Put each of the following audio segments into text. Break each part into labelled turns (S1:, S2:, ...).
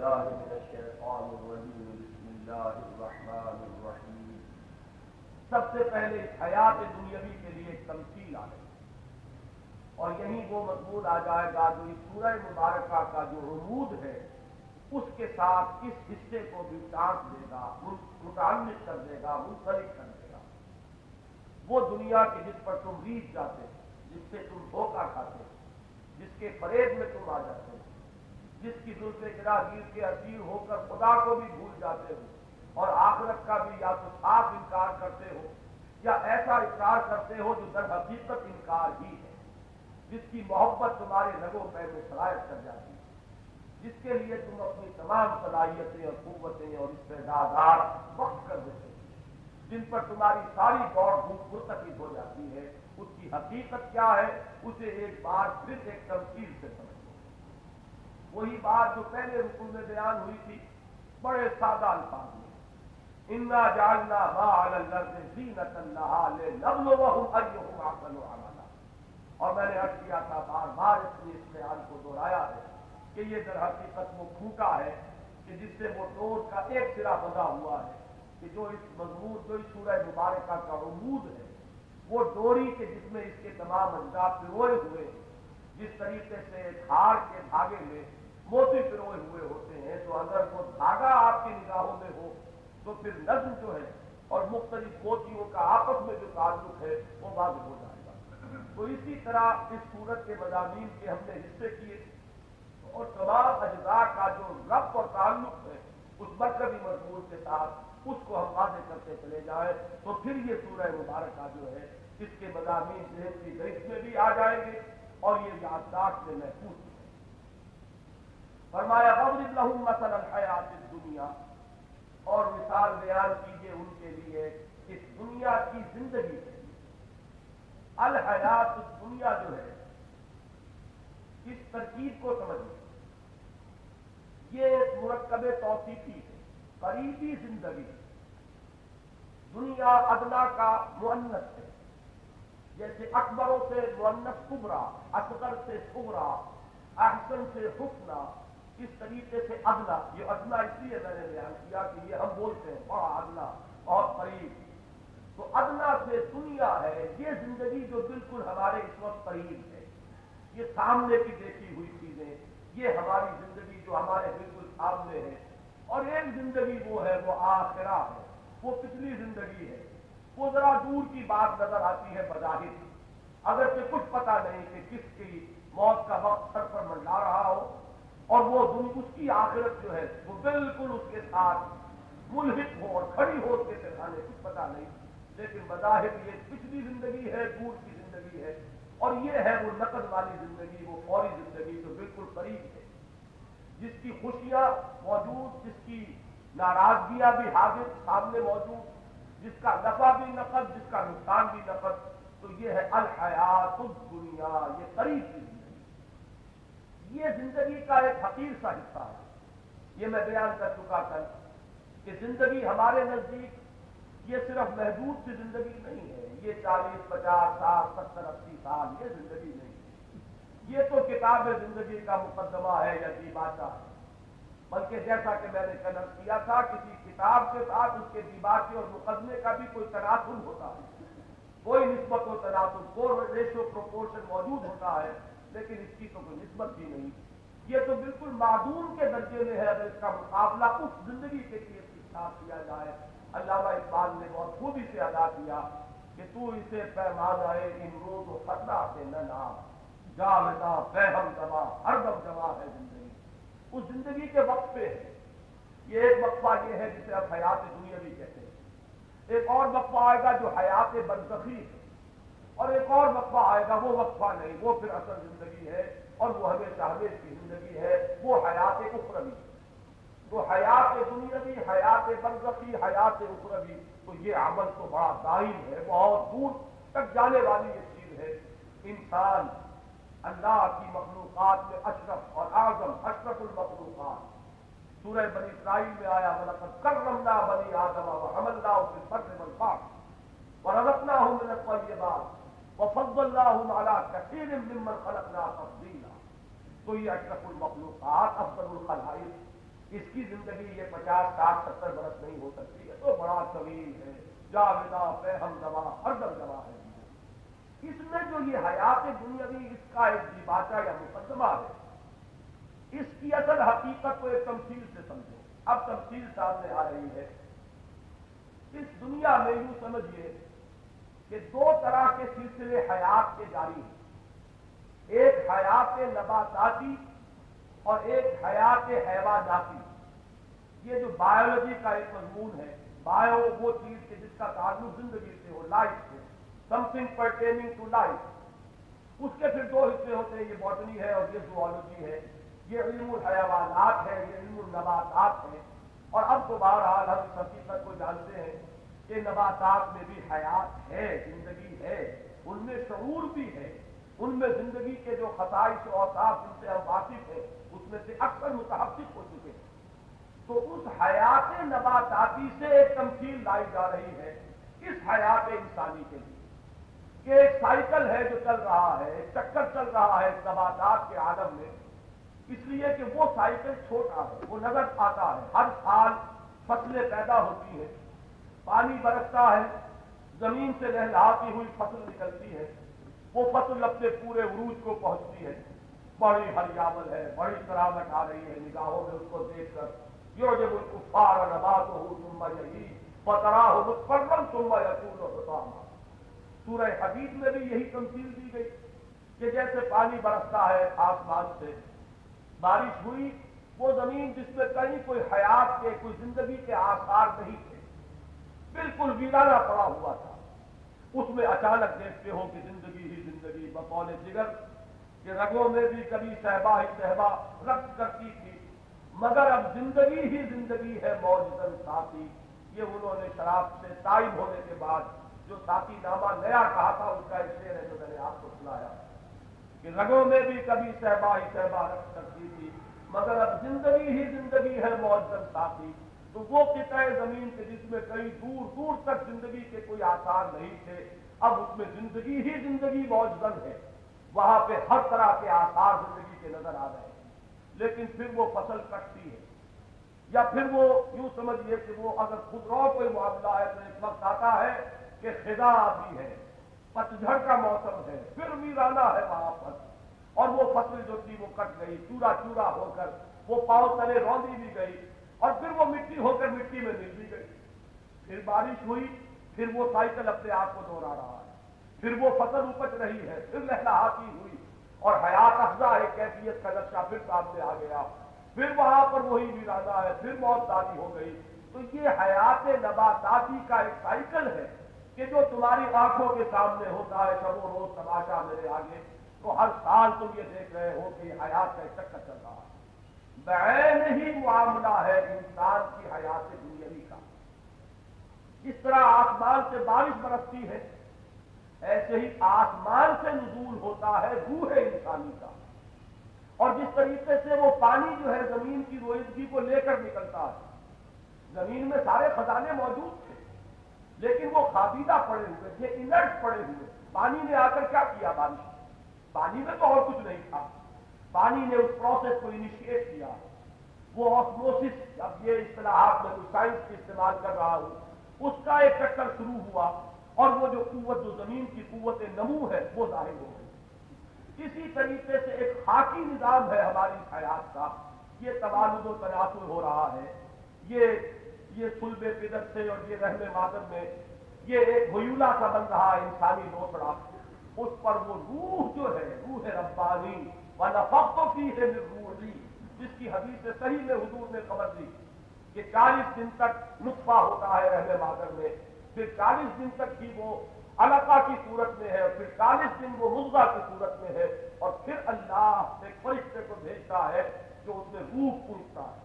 S1: بالله من الشیطان الرجیم بسم اللہ الرحمن الرحیم۔ سب سے پہلے اس حیات دنیاوی کے لیے ایک تمثیل آ گئی اور یہیں وہ مضمون آ جائے گا جو اس سورہ مبارکہ کا جو رموز ہے اس کے ساتھ اس حصے کو بھی ٹانٹ دے گا، متعلق کر دے گا، منسلک کر دے گا۔ وہ دنیا کی جس پر تم ریچھ جاتے ہو، جس سے تم دھوکہ کھاتے ہو، جس کے فریب میں تم آ جاتے ہو، جس کی زلف گراگیر کے اسیر ہو کر خدا کو بھی بھول جاتے ہو اور آخرت کا بھی یا تو صاف انکار کرتے ہو یا ایسا اقرار کرتے ہو جو در حقیقت انکار ہی ہے، جس کی محبت تمہارے رگوں پہ میں سرایت کر جاتی ہے، جس کے لیے تم اپنی تمام صلاحیتیں اور قوتیں اور استعدادات وقف کر دیتے ہو، جن پر تمہاری ساری دوڑ دھوپ مرتکب ہو جاتی ہے، اس کی حقیقت کیا ہے اسے ایک بار پھر ایک تمثیل سے سمجھو۔ وہی بات جو پہلے رکوع میں بیان ہوئی تھی بڑے سادہ الفاظ میں، انا جعلنا ما علی الارض زینۃ لہا لنبلوہم ایہم احسن عملا، اور میں نے عرض کیا تھا بار بار اس بیان کو دہرایا ہے کہ یہ در حقیقت وہ کھوٹا ہے کہ جس سے وہ ڈور کا ایک سرا بندھا ہوا ہے کہ جو اس مضمون جو اس سورہ مبارکہ کا عمود ہے وہ ڈوری کے جس میں اس کے تمام اجزاء پروئے ہوئے، جس طریقے سے ایک ہار کے دھاگے میں موتی پروئے ہوئے ہوتے ہیں، تو اگر وہ دھاگا آپ کی نگاہوں میں ہو تو پھر نظم جو ہے اور مختلف موتیوں کا آپس میں جو تعلق ہے وہ واضح ہو جائے گا۔ تو اسی طرح اس سورت کے مضامین کے ہم نے حصے کیے اور تمام اجزاء کا جو ربط اور تعلق ہے اس مرکزی مضمون کے ساتھ اس کو ہم واضح کرتے چلے جائیں تو پھر یہ سورہ مبارکہ جو ہے اس کے مضامین ذہن کی گہرائی میں بھی آ جائیں گے اور یہ یادداشت میں محفوظ ہیں۔ فرمایا وَاضْرِبْ لَهُم مَثَلَ الْحَيَاةِ الدُّنْيَا، اور مثال بیان کیجیے ان کے لیے اس دنیا کی زندگی کے لیے۔ الحیات الدنیا جو ہے اس ترکیب کو سمجھیے، یہ ایک مرکب توصیفی ہے، قریبی زندگی۔ دنیا ادنا کا مؤنث ہے، جیسے اکبروں سے مؤنث کبرا، اصغر سے صغرا، احسن سے حسنا، اس طریقے سے ادنا۔ یہ ادنا اس لیے میں نے بیان کیا کہ یہ ہم بولتے ہیں بڑا ادنا، بہت قریب، تو ادنا سے دنیا ہے یہ زندگی جو بالکل ہمارے اس وقت قریب ہے، یہ سامنے کی دیکھی ہوئی چیزیں، یہ ہماری زندگی جو ہمارے بالکل سامنے ہے۔ اور ایک زندگی وہ ہے، وہ آخرہ ہے، وہ پچھلی زندگی ہے، وہ ذرا دور کی بات نظر آتی ہے بظاہر، اگرچہ کچھ پتہ نہیں کہ کس کی موت کا وقت سر پر منڈلا رہا ہو، اور وہ اس کی آخرت جو ہے وہ بالکل اس کے ساتھ ملحق ہو اور کھڑی ہو کے سامنے، کچھ پتہ نہیں، لیکن بظاہر یہ پچھلی زندگی ہے، دور کی زندگی ہے، اور یہ ہے وہ نقد والی زندگی، وہ فوری زندگی جو بالکل قریب ہے، جس کی خوشیاں موجود، جس کی ناراضگیاں بھی حاضر سامنے موجود، جس کا نفع بھی نقد، جس کا نقصان بھی نقد۔ تو یہ ہے الحیات الدنیا، یہ قریب کی زندگی۔ یہ زندگی کا ایک حقیر سا حصہ ہے، یہ میں بیان کر چکا تھا کہ زندگی ہمارے نزدیک یہ صرف محدود سی زندگی نہیں ہے، یہ 40 50 60 70 80 سال یہ زندگی نہیں ہے، یہ تو کتاب زندگی کا مقدمہ ہے یا دیباچہ ہے، بلکہ جیسا کہ میں نے کنر کیا تھا کسی کتاب کے ساتھ اس کے دیباچے اور مقدمے کا بھی کوئی تناسب ہوتا ہے، کوئی نسبت و تناسب، کوئی ریشو پروپورشن موجود ہوتا ہے، لیکن اس کی تو کوئی نسبت بھی نہیں، یہ تو بالکل معدوم کے درجے میں ہے اگر اس کا مقابلہ اس زندگی کے لیے کیا جائے۔ علامہ اقبال نے بہت خوبی سے ادا کیا کہ تو اسے پیمانۂ امروز و خطرہ سے نہ نام، جاویداں فہم زباں ہر دم جواں ہے زندگی، اس زندگی کے وقفے ہے۔ یہ ایک وقفہ یہ ہے جسے اب حیات دنیاوی کہتے ہیں، ایک اور وقفہ آئے گا جو حیات برزخی ہے، اور ایک اور وقفہ آئے گا وہ وقفہ نہیں، وہ پھر اصل زندگی ہے اور وہ ہمیشہ ہمیشہ کی زندگی ہے، وہ حیات اخروی ہے۔ تو حیات دنیاوی، حیات برزخی، حیات اخروی، تو یہ عمل تو بڑا دائم ہے، بہت دور تک جانے والی یہ چیز ہے۔ انسان اللہ کی مخلوقات میں اشرف اور اعظم، اشرف المخلوقات، سورہ بنی اسرائیل میں آیا وَلَقَدْ كَرَّمْنَا بَنِي آدَمَ وَحَمَلْنَاهُمْ فِي الْبَرِّ وَالْبَحْرِ وَرَزَقْنَاهُم مِّنَ الطَّيِّبَاتِ وَفَضَّلْنَاهُمْ عَلَىٰ كَثِيرٍ مِّمَّنْ خَلَقْنَا تَفْضِيلًا۔ تو یہ اشرف المخلوقات، افضل الخلائق، اس کی زندگی یہ 50 60 70 برس نہیں ہو سکتی ہے، تو بڑا طویل ہے، جاویدہ فہم جوا ہر در جوا ہے۔ اس میں جو یہ حیات دنیاوی اس کا ایک دیباچہ یا مقدمہ ہے، اس کی اصل حقیقت کو ایک تمثیل سے سمجھو۔ اب تمثیل سامنے آ رہی ہے۔ اس دنیا میں یوں سمجھیے کہ دو طرح کے سلسلے حیات کے جاری ہیں، ایک حیات نباتاتی اور ایک حیات حیواناتی۔ یہ جو بایولوجی کا ایک مضمون ہے، بایو وہ چیز کہ جس کا تعلق زندگی سے ہو، لائف سے، something pertaining to life. اس کے پھر دو حصے ہوتے ہیں، یہ باٹنی ہے اور یہ زوالوجی ہے، یہ علم الحیوانات ہے، یہ علم النباتات ہے۔ اور اب تو بہرحال ہم اس حقیقت کو جانتے ہیں کہ نباتات میں بھی حیات ہے، زندگی ہے، ان میں شعور بھی ہے، ان میں زندگی کے جو خصائص و اوصاف جن سے ہم واقف ہیں اس میں سے اکثر متحقق ہو چکے ہیں۔ تو اس حیات نباتاتی سے ایک تمثیل لائی جا رہی ہے اس حیات انسانی کے لیے، کہ ایک سائیکل ہے جو چل رہا ہے، ایک چکر چل رہا ہے اس نباتات کے عالم میں، اس لیے کہ وہ سائیکل چھوٹا ہے، وہ نظر آتا ہے، ہر سال فصلیں پیدا ہوتی ہیں، پانی برستا ہے، زمین سے لہلاتی ہوئی فصل نکلتی ہے، وہ فصل اپنے پورے عروج کو پہنچتی ہے، بڑی ہریاول ہے، بڑی کراوٹ آ رہی ہے نگاہوں میں اس کو دیکھ کر۔ یعجب الکفار نباتہ ثم یہیج فتراہ مصفرا ثم یکون حطاما۔ سورہ حدید میں بھی یہی تمثیل دی گئی کہ جیسے پانی برستا ہے آسمان سے، بارش ہوئی، وہ زمین جس میں کہیں کوئی حیات کے، کوئی زندگی کے آثار نہیں تھے، بالکل ویرانہ پڑا ہوا تھا، اس میں اچانک دیکھتے ہو کہ زندگی ہی زندگی بقول جگر کہ رگوں میں بھی کبھی صحبا ہی صحبا رقص کرتی تھی، مگر اب زندگی ہی زندگی ہے موجزن ساتھی۔ یہ انہوں نے شراب سے تائب ہونے کے بعد جو ساتھی نامہ نیا کہا تھا اس کا ایک شعر ہے جو میں نے آپ کو سنایا کہ رگوں میں بھی کبھی صحبا ہی صحبا رقص کرتی تھی، مگر اب زندگی ہی زندگی ہے موجزن ساتھی۔ تو وہ قطع زمین کے جس میں کئی دور دور تک زندگی کے کوئی آثار نہیں تھے، اب اس میں زندگی ہی زندگی موجزن ہے، وہاں پہ ہر طرح کے آثار زندگی کے نظر آ رہے ہیں۔ لیکن پھر وہ فصل کٹتی ہے، یا پھر وہ یوں سمجھیے کہ وہ اگر خودرو کوئی معاملہ ہے تو ایک وقت آتا ہے کہ خزاں بھی ہے، پتجھڑ کا موسم ہے، پھر ویرانہ ہے وہاں پر، اور وہ فصل جو تھی وہ کٹ گئی، چورا چورا ہو کر وہ پاؤں تلے روندی بھی گئی، اور پھر وہ مٹی ہو کر مٹی میں مل بھی گئی۔ پھر بارش ہوئی، پھر وہ سائیکل اپنے آپ کو دوہرا رہا ہے، پھر وہ فصل اپج رہی ہے، پھر لہلہاتی ہوئی، اور حیات افزا ایک کیفیت کا نقشہ پھر سامنے آ گیا، پھر وہاں پر وہی ویرانہ ہے، پھر موت داری ہو گئی۔ تو یہ حیات نباتاتی کا ایک سائیکل ہے کہ جو تمہاری آنکھوں کے سامنے ہوتا ہے شب و روز تماشا میرے آگے، تو ہر سال تم یہ دیکھ رہے ہو کہ یہ حیات کا ایک چکر چل رہا ہے۔ بعین ہی معاملہ ہے انسان کی حیات دنیاوی کا۔ جس طرح آسمان سے بارش برستی ہے، ایسے ہی آسمان سے نزول ہوتا ہے روح انسانی کا، اور جس طریقے سے وہ پانی جو ہے زمین کی روئیدگی کو لے کر نکلتا ہے، زمین میں سارے خزانے موجود تھے لیکن وہ خابیدہ پڑے ہوئے تھے، انرٹ پڑے ہوئے۔ پانی نے آ کر کیا کیا؟ بارش، پانی میں تو اور کچھ نہیں تھا، پانی نے اس پروسیس کو انیشیٹ کیا، وہ آسموسس، اب یہ اصطلاحات میں سائنس کی استعمال کر رہا ہوں، اس کا ایک چکر شروع ہوا، اور وہ جو قوت، جو زمین کی قوت نمو ہے وہ ظاہر ہو گئی۔ اسی طریقے سے ایک خاکی نظام ہے ہماری حیات کا، یہ توالد و تناسل ہو رہا ہے، یہ صلب پدر سے اور یہ رحم مادر میں یہ ایک حیولہ سا بن رہا ہے انسانی لوتڑا، اس پر وہ روح جو ہے، روح ربانی وَنَفَخْتُ فِيهِ مِن رُوحِي، جس کی حدیث صحیح میں حضور نے خبر دی کہ 40 دن تک نطفہ ہوتا ہے رحم مادر میں، پھر 40 دن تک ہی وہ علقہ کی صورت میں ہے، اور پھر 40 دن وہ مضغہ کی صورت میں ہے، اور پھر اللہ ایک فرشتے کو بھیجتا ہے جو اس میں روح پونچتا ہے۔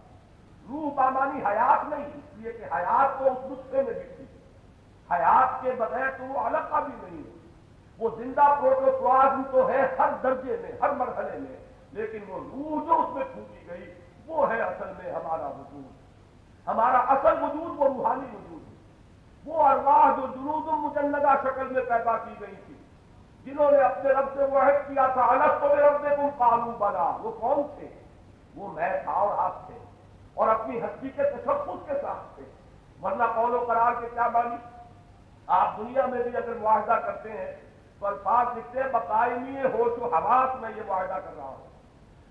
S1: روح بامانی حیات نہیں، اس لیے کہ حیات تو اس نطفے میں دکھتی ہے، حیات کے بغیر تو وہ علقہ بھی نہیں ہے، وہ زندہ پروٹوپلازم تو ہے ہر درجے میں، ہر مرحلے میں، لیکن وہ روح جو اس میں پھونکی گئی وہ ہے اصل میں ہمارا وجود، ہمارا اصل وجود وہ روحانی وجود ہے۔ وہ ارواح جو جنود مجندہ شکل میں پیدا کی گئی تھی، جنہوں نے اپنے رب سے وعد کیا تھا الست بربکم قالوا بلی، وہ کون تھے؟ وہ میں تھا اور آپ تھے، اور اپنی ہستی کے تشخص کے ساتھ تھے، ورنہ قول و قرار کے کیا مانی؟ آپ دنیا میں بھی اگر معاہدہ کرتے ہیں تو الفاظ لکھتے ہیں بقائمی ہوش و حواس میں یہ معاہدہ کر رہا ہوں،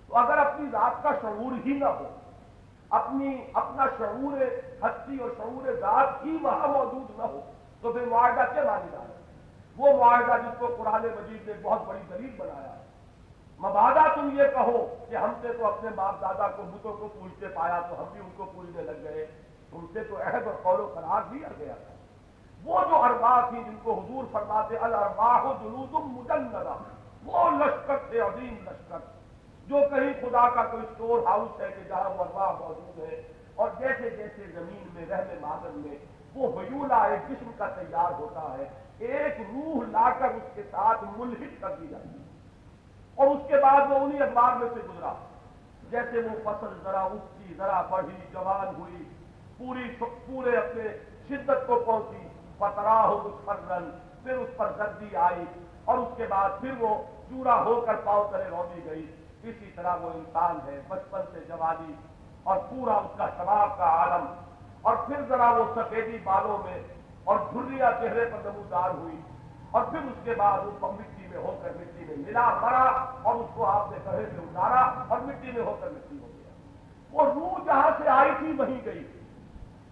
S1: تو اگر اپنی ذات کا شعور ہی نہ ہو، اپنا شعور ہستی اور شعور ذات ہی وہاں موجود نہ ہو، تو پھر معاہدہ کیا مانی جا رہا ہے؟ وہ معاہدہ جس کو قرآن مجید نے بہت بڑی دلیل بنایا ہے، مبادا تم یہ کہو کہ ہم سے تو اپنے باپ دادا کو بتوں کو پوجتے پایا تو ہم بھی ان کو پوجنے لگ گئے، تم سے تو عہد اور قول و قرار دیا گیا تھا۔ وہ جو ارواح تھی جن کو حضور فرماتے الارواح جنود مجندہ، وہ لشکر تھے، عظیم لشکر، جو کہیں خدا کا کوئی اسٹور ہاؤس ہے کہ جہاں وہ ارواح موجود ہے، اور جیسے جیسے زمین میں رحم معدن میں وہ حیولہ ایک جسم کا تیار ہوتا ہے، ایک روح لا کر اس کے ساتھ ملحق کر دی جاتی ہے، اور اس کے بعد وہ انہی ادوار میں سے گزرا، جیسے وہ فصل ذرا اگتی، ذرا بڑھی، جوان ہوئی، پورے اپنے شدت کو پہنچی، فتراہ مصفرن، پھر اس پر زردی آئی، اور اس کے بعد پھر وہ چورا ہو کر پاؤں تلے رونی گئی۔ اسی طرح وہ انسان ہے، بچپن سے جوانی اور پورا اس کا شباب کا عالم، اور پھر ذرا وہ سفیدی بالوں میں اور جھریاں چہرے پر نمودار ہوئی، اور پھر اس کے بعد وہ مٹی میں ہو کر مٹی میں ملا، مرا، اور اس کو آپ نے گڑھے میں اتارا اور مٹی میں ہو کر مٹی ہو گیا۔ وہ روح جہاں سے آئی تھی وہیں گئی،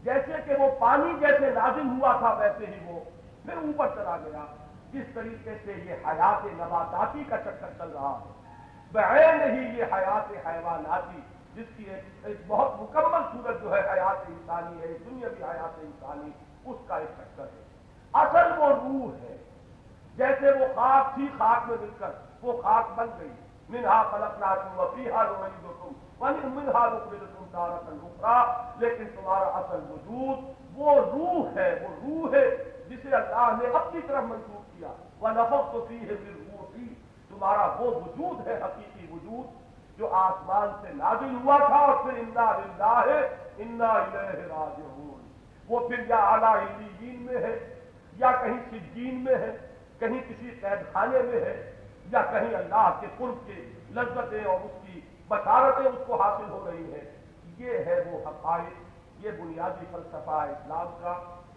S1: جیسے کہ وہ پانی جیسے نازل ہوا تھا ویسے ہی وہ پھر اوپر چلا گیا۔ جس طریقے سے یہ حیات نباتاتی کا چکر چل رہا ہے، بعین ہی یہ حیات حیواناتی، جس کی ایک بہت مکمل صورت جو ہے حیات انسانی ہے، دنیاوی حیات انسانی، اس کا ایک چکر ہے۔ اصل وہ روح ہے، جیسے وہ خاک تھی، خاک میں مل کر وہ خاک بن گئی، منہا خلقناکم وفیہا نعیدکم ومنہا نخرجکم تارۃ اخری، لیکن تمہارا اصل وجود وہ روح ہے، وہ روح ہے جسے اللہ نے اپنی طرف منسوخ کیا، وَنَفَخْتُ فِيهِ مِن رُوحِی، تمہارا وہ وجود ہے، حقیقی وجود جو آسمان سے نازل ہوا تھا، اور پھر انا للہ انا الیہ راجعون، وہ پھر یا اعلیٰ علیین میں ہے، یا کہیں سجین میں ہے، کہیں کسی قید خانے میں ہے، یا کہیں اللہ کے قرب کے لذتیں اور اس کی بشارتیں اس کو حاصل ہو رہی ہیں۔ یہ ہے وہ حقائق، یہ بنیادی فلسفہ اسلام کا،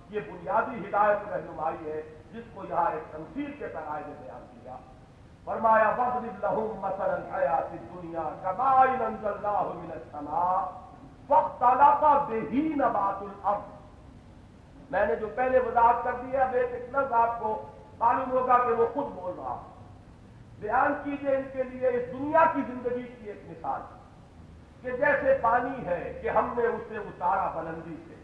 S1: یہ بنیادی ہدایت رہنمائی ہے، جس کو یہاں ایک تمثیل کے تناظر میں بیان کیا۔ فرمایا وَاضْرِبْ لَهُم مَثَلَ الْحَيَاةِ الدُّنْيَا كَمَاءٍ أَنزَلْنَاهُ مِنَ السَّمَاءِ فَاخْتَلَطَ بِهِ نَبَاتُ الْأَرْضِ۔ میں نے جو پہلے وضاحت کر دی ہے، اب ایک لفظ آپ کو معلوم ہوگا کہ وہ خود بول رہا ہے۔ بیان کیجئے ان کے لیے اس دنیا کی زندگی کی ایک مثال، کہ جیسے پانی ہے کہ ہم نے اسے اتارا بلندی سے،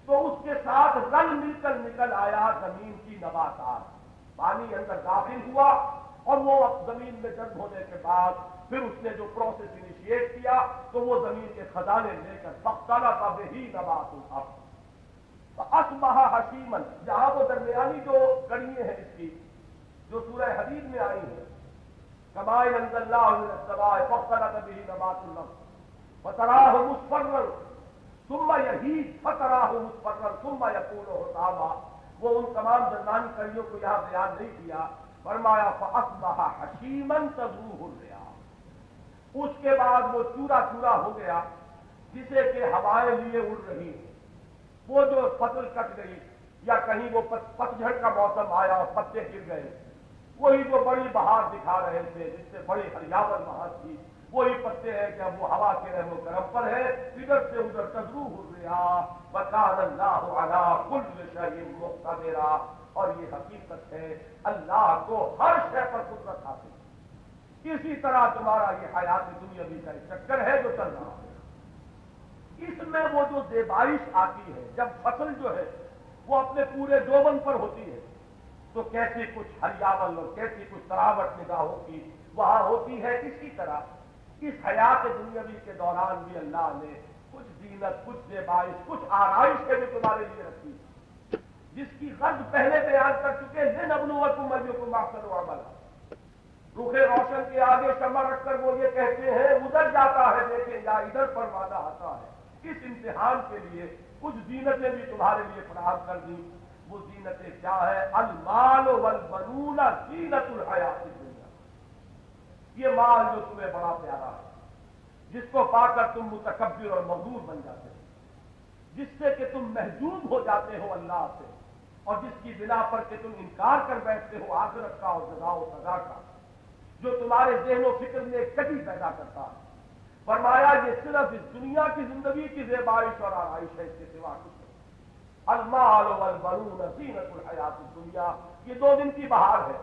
S1: تو اس کے ساتھ رل مل کر نکل آیا زمین کی نباتات، پانی اندر داخل ہوا، اور وہ زمین میں جذب ہونے کے بعد پھر اس نے جو پروسیس انیشیٹ کیا تو وہ زمین کے خزانے لے کر فاختلط بہ نبات الارض فاصبح حشیما، جہاں وہ درمیانی جو کڑیاں ہیں اس کی جو سورہ حدید میں آئی ہیں، کماء انزلنا من السماء فاختلط بہ نبات الارض فتراہ مصفرا ثم یہیج فتراہ مصفرا ثم یکون حطاما، وہ ان تمام درمیانی کڑیوں کو یہاں بیان نہیں کیا، فرمایا فاصبح حشیما تذروہ الرياح، اس کے بعد وہ چورا چورا ہو گیا جسے کہ ہوائیں لیے اڑ رہی ہیں۔ وہ جو فصل کٹ گئی، یا کہیں وہ پتجھڑ کا موسم آیا اور پتے گر گئے، وہی جو بڑی بہار دکھا رہے تھے جس سے بڑی ہریاول وہاں تھی، وہی پتے ہیں کہ اب وہ ہوا کے رحم و کرم پر ہے، ادھر سے ادھر تذروہ الرياح وکان اللہ علی کل شیء مقتدرا، اور یہ حقیقت ہے اللہ کو ہر شے پر قدرت حاصل ہے۔ اسی طرح تمہارا یہ حیات دنیاوی کا ایک چکر ہے جو چل رہا ہے، اس میں وہ جو زیبائش آتی ہے، جب فصل جو ہے وہ اپنے پورے جوبن پر ہوتی ہے تو کیسی کچھ ہریاول اور کیسی کچھ تراوٹ نگاہوں کی وہاں ہوتی ہے، اسی طرح اس حیات دنیاوی کے دوران بھی اللہ نے کچھ زینت، کچھ زیبائش، کچھ آرائش ہے جو تمہارے لیے رکھی، جس کی غرض پہلے بیان کر چکے، لنبلوکم ایکم احسن عملا۔ رخ روشن کے آگے شمع رکھ کر وہ یہ کہتے ہیں ادھر جاتا ہے دیکھیں یا ادھر پر وعدہ آتا ہے، اس امتحان کے لیے کچھ زینتیں بھی تمہارے لیے فراہم کر دی۔ وہ زینتیں کیا ہے؟ المال والبنون زینت الحیات الدنیا، یہ مال جو تمہیں بڑا پیارا ہے، جس کو پا کر تم متکبر اور مغرور بن جاتے ہو، جس سے کہ تم محجوب ہو جاتے ہو اللہ سے، اور جس کی بنا پر کہ تم انکار کر بیٹھتے ہو آخرت کا اور جزا و سزا کا، جو تمہارے ذہن و فکر میں ایک کٹی پیدا کرتا ہے۔ فرمایا یہ صرف اس دنیا کی زندگی کی زیبائش اور آرائش ہے، اس کے سوا کچھ نہیں۔ المال والبنون زینت الحیات الدنیا، یہ 2 دن کی بہار ہے،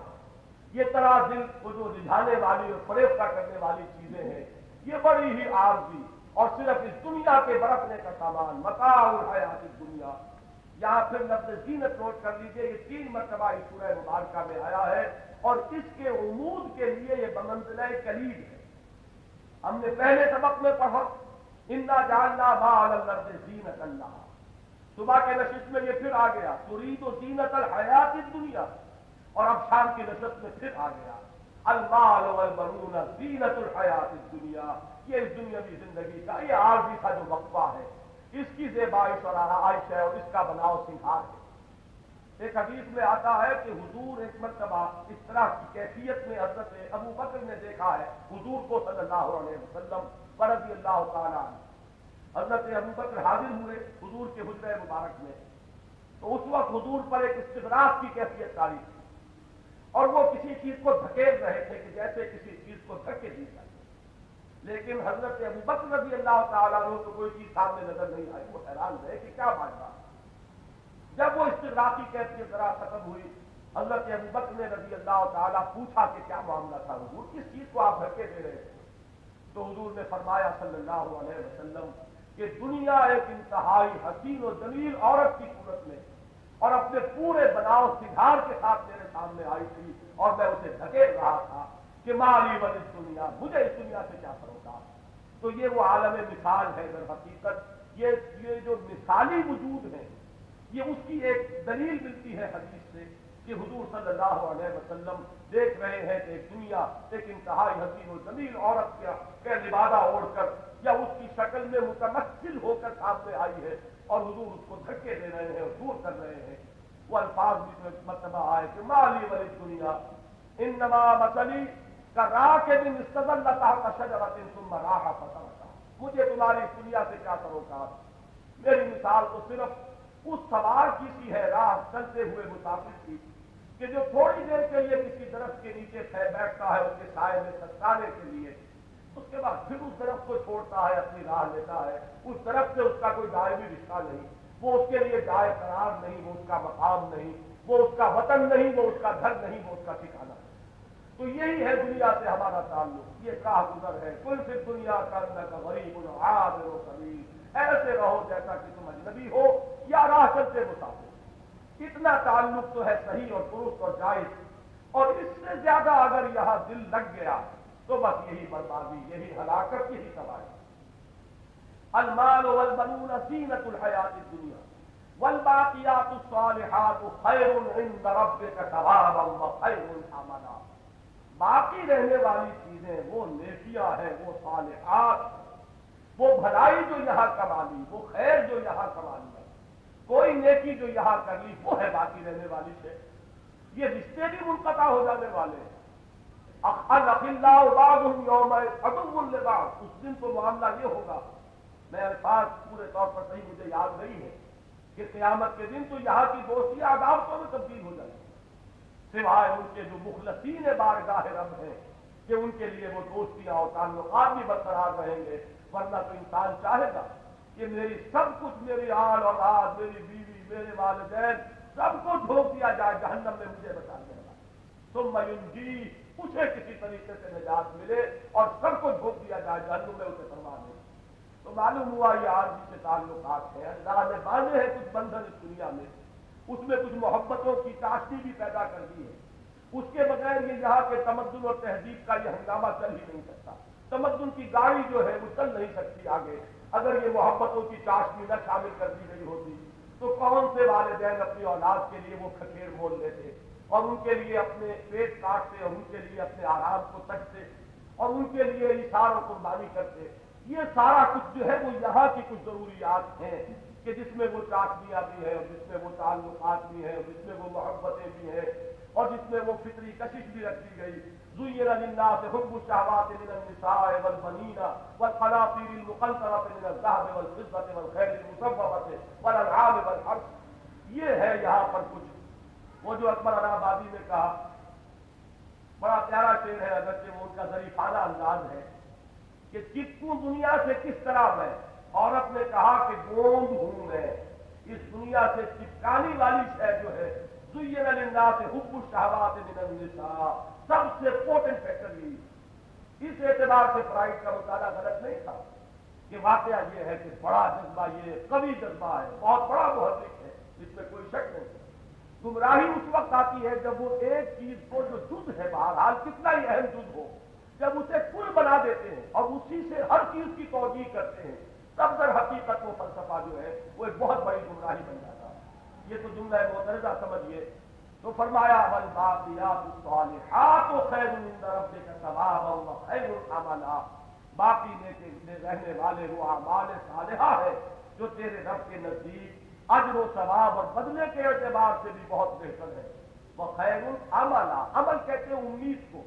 S1: یہ طرح دل کو جو رجھانے والی اور فریفتہ کرنے والی چیزیں ہیں، یہ بڑی ہی عارضی اور صرف اس دنیا کے برتنے کا سامان، متاع الحیات الدنیا۔ یہاں پھر لفظ زینت نوٹ کر لیجیے، یہ 3 مرتبہ اس سورہ مبارکہ میں آیا ہے، اور اس کے عمود کے لیے یہ بمنزلہ کلید ہے۔ ہم نے پہلے سبق میں پڑھا انا جعلنا ما علی الارض زینۃ لہا، صبح کے نشست میں یہ پھر آ گیا ترید زینت الحیات الدنیا، اور اب شام کی نشست میں پھر آ گیا المال والبنون زینت الحیات الدنیا۔ یہ اس دنیاوی زندگی کا یہ عارضی کا جو وقفہ ہے، اس کی زیبائش اور آرائش ہے، اور اس کا بناؤ سنگھار ہے۔ ایک حدیث میں آتا ہے کہ حضور ایک مرتبہ اس طرح کی کیفیت میں حضرت ابو بکر نے دیکھا ہے حضور کو صلی اللہ علیہ وسلم رضی اللہ تعالیٰ عنہ۔ حضرت ابو بکر حاضر ہوئے حضور کے حجرہ مبارک میں، تو اس وقت حضور پر ایک استغراق کی کیفیت طاری تھی، اور وہ کسی چیز کو دھکیل رہے تھے کہ جیسے کسی چیز کو دھکے دی جائے، لیکن حضرت ابو بکر رضی اللہ تعالیٰ عنہ کو کوئی چیز سامنے نظر نہیں آئی۔ وہ حیران رہے کہ کیا بات ہے۔ جب وہ استغراقی کیفیت ذرا ختم ہوئی، حضرت ابو بکر نے رضی اللہ تعالیٰ پوچھا کہ کیا معاملہ تھا حضور، کس چیز کو آپ دھکے دے رہے تھے؟ تو حضور نے فرمایا صلی اللہ علیہ وسلم کہ دنیا ایک انتہائی حسین و جمیل عورت کی صورت میں اور اپنے پورے بناؤ سنگھار کے ساتھ میرے سامنے آئی تھی، اور میں اسے دھکیل رہا تھا کہ مالی ولی دنیا، مجھے اس دنیا سے کیا سروکار۔ تو یہ وہ عالم مثال ہے در حقیقت، یہ جو مثالی وجود ہے، یہ اس کی ایک دلیل ملتی ہے حدیث سے کہ حضور صلی اللہ علیہ وسلم دیکھ رہے ہیں کہ ایک دنیا ایک انتہائی حسین و جمیل عورت کے لبادہ اوڑھ کر یا اس کی شکل میں متمثل ہو کر سامنے آئی ہے، اور حضور اس کو دھکے دے رہے ہیں اور دور کر رہے ہیں۔ وہ الفاظ بھی مرتبہ آئے کہ مالی ولی دنیا انما مثلی کراکب استظل تحت شجرۃ ثم راح فترکھا، مجھے تمہاری اس دنیا سے کیا سروکار، میری مثال تو صرف اس سوار کی سی ہے، راہ چلتے ہوئے مسافر کی، کہ جو تھوڑی دیر کے لیے کسی درخت کے نیچے بیٹھتا ہے اس کے سائے میں سسکانے کے لیے، اس کے بعد پھر اس درخت کو چھوڑتا ہے، اپنی راہ لیتا ہے، اس درخت سے اس کا کوئی دائمی رشتہ نہیں، وہ اس کے لیے جائے قرار نہیں، وہ اس کا مقام نہیں، وہ اس کا وطن نہیں، وہ اس کا گھر نہیں، وہ اس کا ٹھکانہ نہیں۔ تو یہی ہے دنیا سے ہمارا تعلق، یہ راہ گزر ہے۔ کل فی دنیا کا انک غریب عابر و سبیل، ایسے رہو جیسا کہ تم اجنبی ہو یا راہ چلتے مسافر۔ اتنا تعلق تو ہے صحیح اور درست اور جائز، اور اس سے زیادہ اگر یہاں دل لگ گیا تو بس یہی بربادی، یہی ہلاکت، یہی تباہی۔ المال والبنون زینت الحیات الدنیا والباقیات الصالحات خیر عند ربک ثوابا وخیر املا، باقی رہنے والی چیزیں وہ نیکیاں ہیں، وہ صالحات، وہ بھلائی جو یہاں کما لی، وہ خیر جو یہاں کما لیا، کوئی نیکی جو یہاں کر لی، وہ ہے باقی رہنے والی سے۔ یہ رشتے بھی منقطع ہو جانے والے ہیں۔ الاخلاء بعضهم یوم عدو لبعض، اس دن تو معاملہ یہ ہوگا، میں الفاظ پورے طور پر صحیح مجھے یاد نہیں ہے، کہ قیامت کے دن تو یہاں کی دوستیاں عداوتوں میں تبدیل ہو جائیں گی، سوائے ان کے جو مخلصین بارگاہ رب ہیں کہ ان کے لیے وہ دوستیاں اور تعلقات بھی برقرار رہیں گے، ورنہ تو انسان چاہے گا کہ میری سب کچھ، میری آل اولاد، میری بیوی، میرے والدین، سب کو جھونک دیا جائے جہنم میں، مجھے بچا دے گا، ثم ینجی، اسے کسی طریقے سے نجات ملے، اور سب کو جھونک دیا جائے جہنم میں، اسے پرواہ نہیں۔ تو معلوم ہوا یہ عارضی سے تعلقات ہیں، اللہ نے باندھے ہیں کچھ بندھن اس دنیا میں، اس میں کچھ محبتوں کی چاشنی بھی پیدا کر دی ہے، اس کے بغیر یہ یہاں کے تمدن اور تہذیب کا یہ ہنگامہ چل ہی نہیں سکتا، تمدن کی گاڑی جو ہے وہ چل نہیں سکتی آگے اگر یہ محبتوں کی چاشنی نہ شامل کر دی گئی ہوتی۔ تو کون سے والدین اپنی اولاد کے لیے وہ کھکھیر مول لیتے اور ان کے لیے اپنے پیٹ کاٹتے اور ان کے لیے اپنے آرام کو تجتے اور ان کے لیے ایثار و قربانی کرتے۔ یہ سارا کچھ جو ہے وہ یہاں کی کچھ ضروریات ہیں کہ جس میں وہ چاشنیاں بھی ہیں اور جس میں وہ تعلقات بھی ہیں اور جس میں وہ محبتیں بھی ہیں، اور جس میں وہ فطری کشش بھی رکھی گئی. زُيِّنَ لِلنَّاسِ حُبُّ الشَّهَوَاتِ مِنَ النِّسَاءِ وَالْبَنِينَ وَالْقَنَاطِيرِ الْمُقَنطَرَةِ مِنَ الذَّهَبِ وَالْفِضَّةِ وَالْخَيْلِ الْمُسَوَّمَةِ وَالْأَنْعَامِ وَالْحَرْثِ. یہ ہے یہاں پر کچھ وہ جو اکبر آبادی نے کہا. بڑا پیارا شعر ہے، اگرچہ وہ ان کا ظریفانہ انداز ہے کہ چپکوں دنیا سے کس طرح میں. عورت نے کہا کہ گوند ہوں میں، اس دنیا سے چپکانی والی شے جو ہے. زُيِّنَ لِلنَّاسِ حُبُّ الشَّهَوَاتِ مِنَ النِّسَاءِ، سب سے پوٹنٹ فیکٹر یہ. اس اعتبار سے فرائڈ کا مطالعہ غلط نہیں تھا کہ واقعہ یہ ہے کہ بڑا جذبہ، یہ قوی جذبہ ہے، بہت بڑا محرک ہے، اس میں کوئی شک نہیں. گمراہی اس وقت آتی ہے جب وہ ایک چیز کو جو جز ہے، بہرحال کتنا ہی اہم جز ہو، جب اسے کل بنا دیتے ہیں اور اسی سے ہر چیز کی توجیہ کرتے ہیں، تب در حقیقت وہ فلسفہ جو ہے وہ ایک بہت بڑی گمراہی بن جاتا ہے. یہ تو جملہ معترضہ سمجھیے. تو فرمایا والباقیات الصالحات خیر عند ربک ثوابا وخیر عملا. باقی رہنے والے وہ اعمال صالحہ ہے جو تیرے رب کے نزدیک اجر و ثواب اور بدلے کے اعتبار سے بھی بہت بہتر ہے. وخیر عملا، عمل کہتے ہیں امید کو.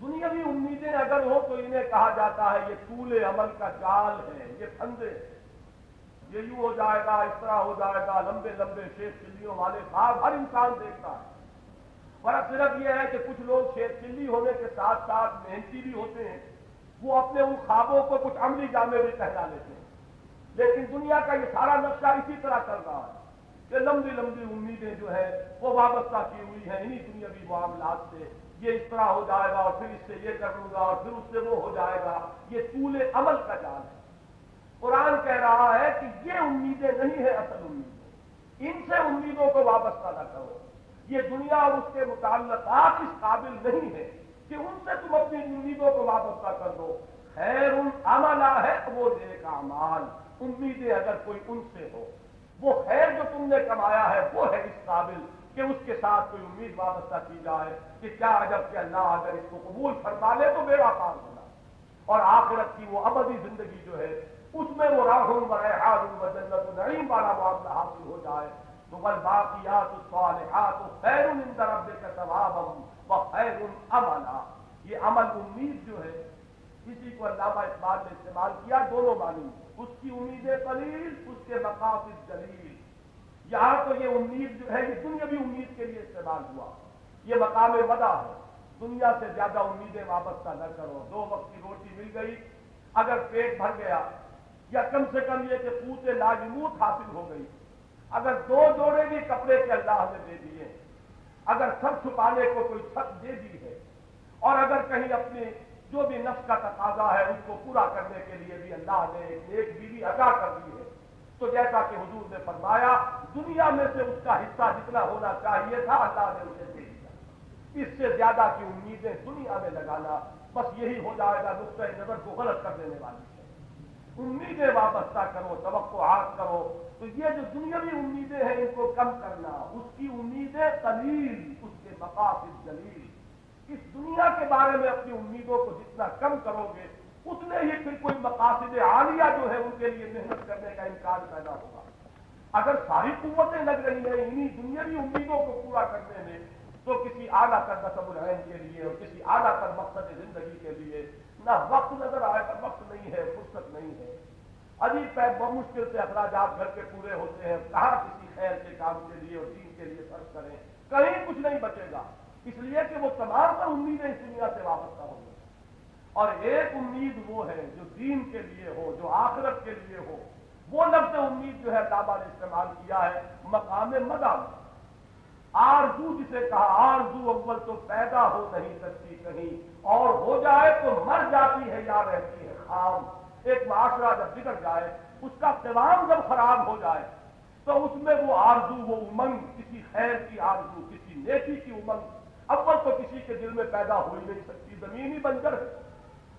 S1: دنیاوی امیدیں اگر ہو تو انہیں کہا جاتا ہے یہ طول عمل کا جال ہے، یہ پھندے، یہ یوں ہو جائے گا، اس طرح ہو جائے گا. لمبے لمبے شیخ چلیوں والے خواب ہر انسان دیکھتا ہے. فرق صرف یہ ہے کہ کچھ لوگ شیخ چلی ہونے کے ساتھ ساتھ محنتی بھی ہوتے ہیں، وہ اپنے ان خوابوں کو کچھ عملی جامے بھی پہنا لیتے ہیں. لیکن دنیا کا یہ سارا نقشہ اسی طرح چل رہا ہے کہ لمبی لمبی امیدیں جو ہے وہ وابستہ کی ہوئی ہیں انہی دنیاوی معاملات سے. یہ اس طرح ہو جائے گا اور پھر اس سے یہ کر لوں گا اور پھر اس سے وہ ہو جائے گا. یہ طول عمل کا جال ہے. قرآن کہہ رہا ہے کہ یہ امیدیں نہیں ہیں اصل امیدیں، ان سے امیدوں کو وابستہ نہ کرو. یہ دنیا اور اس کے متعلقات اس قابل نہیں ہے کہ ان سے تم اپنی امیدوں کو وابستہ کر دو. خیر عملا ہے وہ نیک اعمال. امیدیں اگر کوئی ان سے ہو، وہ خیر جو تم نے کمایا ہے وہ ہے اس قابل کہ اس کے ساتھ کوئی امید وابستہ کی جائے کہ کیا عجب کہ اللہ اگر اس کو قبول فرما لے تو بیڑا پار ہوگا. اور آخرت کی وہ ابدی زندگی جو ہے اس میں وہ راح و ریحان و جنت و نعیم والا معاملہ حاصل ہو جائے. تو والباقیات الصالحات خیر عند ربک ثوابا وخیر عملا. یہ عمل امید جو ہے کسی کو علامہ اقبال نے استعمال کیا دونوں معنی، اس کی امیدیں قلیل، اس کے مقاصد جلیل. یہاں تو یہ امید جو ہے یہ دنیاوی امید کے لیے استعمال ہوا. یہ مقام مدح ہے. دنیا سے زیادہ امیدیں وابستہ نہ کرو. 2 وقت کی روٹی مل گئی، اگر پیٹ بھر گیا، یا کم سے کم یہ کہ قوت لاجموت حاصل ہو گئی، اگر 2 جوڑے بھی کپڑے کے اللہ نے دے دیے، اگر سب چھپانے کو کوئی چھت دے دی ہے، اور اگر کہیں اپنی جو بھی نفس کا تقاضا ہے اس کو پورا کرنے کے لیے بھی اللہ نے ایک بیوی عطا کر دی ہے، تو جیسا کہ حضور نے فرمایا دنیا میں سے اس کا حصہ جتنا ہونا چاہیے تھا اللہ نے اسے دے دیا. اس سے زیادہ کی امیدیں دنیا میں لگانا بس یہی ہو جائے گا نقطۂ نظر کو غلط کر دینے والی ہے. امیدیں وابستہ کرو، توقعات کرو. تو یہ جو دنیاوی امیدیں ہیں ان کو کم کرنا، اس کی امیدیں قلیل، اس کے مقاصد جلیل. اس دنیا کے بارے میں اپنی امیدوں کو جتنا کم کرو گے اتنے ہی پھر کوئی مقاصد عالیہ جو ہے ان کے لیے محنت کرنے کا امکان پیدا ہوگا. اگر ساری قوتیں لگ رہی ہیں انہی دنیاوی امیدوں کو پورا کرنے میں تو کسی اعلیٰ تر نصب العین کے لیے اور کسی اعلیٰ تر مقصد زندگی کے لیے نہ وقت نظر آئے گا. وقت نہیں ہے، فرصت نہیں ہے. عجیب بمشکل سے اخراجات گھر کے پورے ہوتے ہیں، کہاں کسی خیر کے کام کے لیے اور دین کے لیے خرچ کریں. کہیں کچھ نہیں بچے گا، اس لیے کہ وہ تمام پر امیدیں اس دنیا سے وابستہ ہوں گی. اور ایک امید وہ ہے جو دین کے لیے ہو، جو آخرت کے لیے ہو. وہ لفظ امید جو ہے علامہ نے استعمال کیا ہے مقام مدح میں. آرزو جسے کہا، آرزو اول تو پیدا ہو نہیں سکتی کہیں، اور ہو جائے تو مر جاتی ہے یا رہتی ہے خام. ایک معاشرہ جب بگڑ جائے، اس کا قوام جب خراب ہو جائے تو اس میں وہ آرزو، وہ امنگ، کسی خیر کی آرزو، کسی نیکی کی امنگ اول تو کسی کے دل میں پیدا ہو ہی نہیں سکتی، زمین ہی بنجر ہے.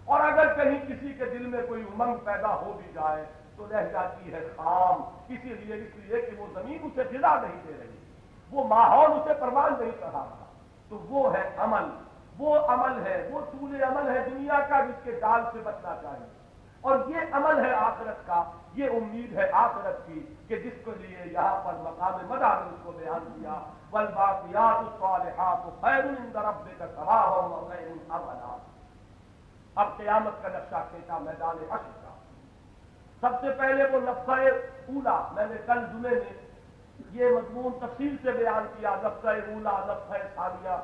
S1: اور اگر کہیں کسی کے دل میں کوئی امنگ پیدا ہو بھی جائے تو رہ جاتی ہے خام. اسی لیے کہ وہ زمین اسے غذا نہیں دے رہی، وہ ماحول اسے پروان نہیں چڑھا رہا. تو وہ ہے عمل، وہ عمل ہے، وہ طول عمل ہے دنیا کا جس کے جال سے بچنا چاہیے. اور یہ عمل ہے آخرت کا، یہ امید ہے آخرت کی کہ جس کے لیے یہاں پر مقام مدح نے اس کو بیان کیا، والباقیات الصالحات خیر عند ربک ثوابا وخیر املا۔ اب قیامت کا نقشہ کھینچا میدان حشر کا۔ سب سے پہلے وہ نفخہ اولا، میں نے کل جمعے میں یہ مضمون تفصیل سے بیان کیا، نفخہ اولا، نفخہ ثانیہ۔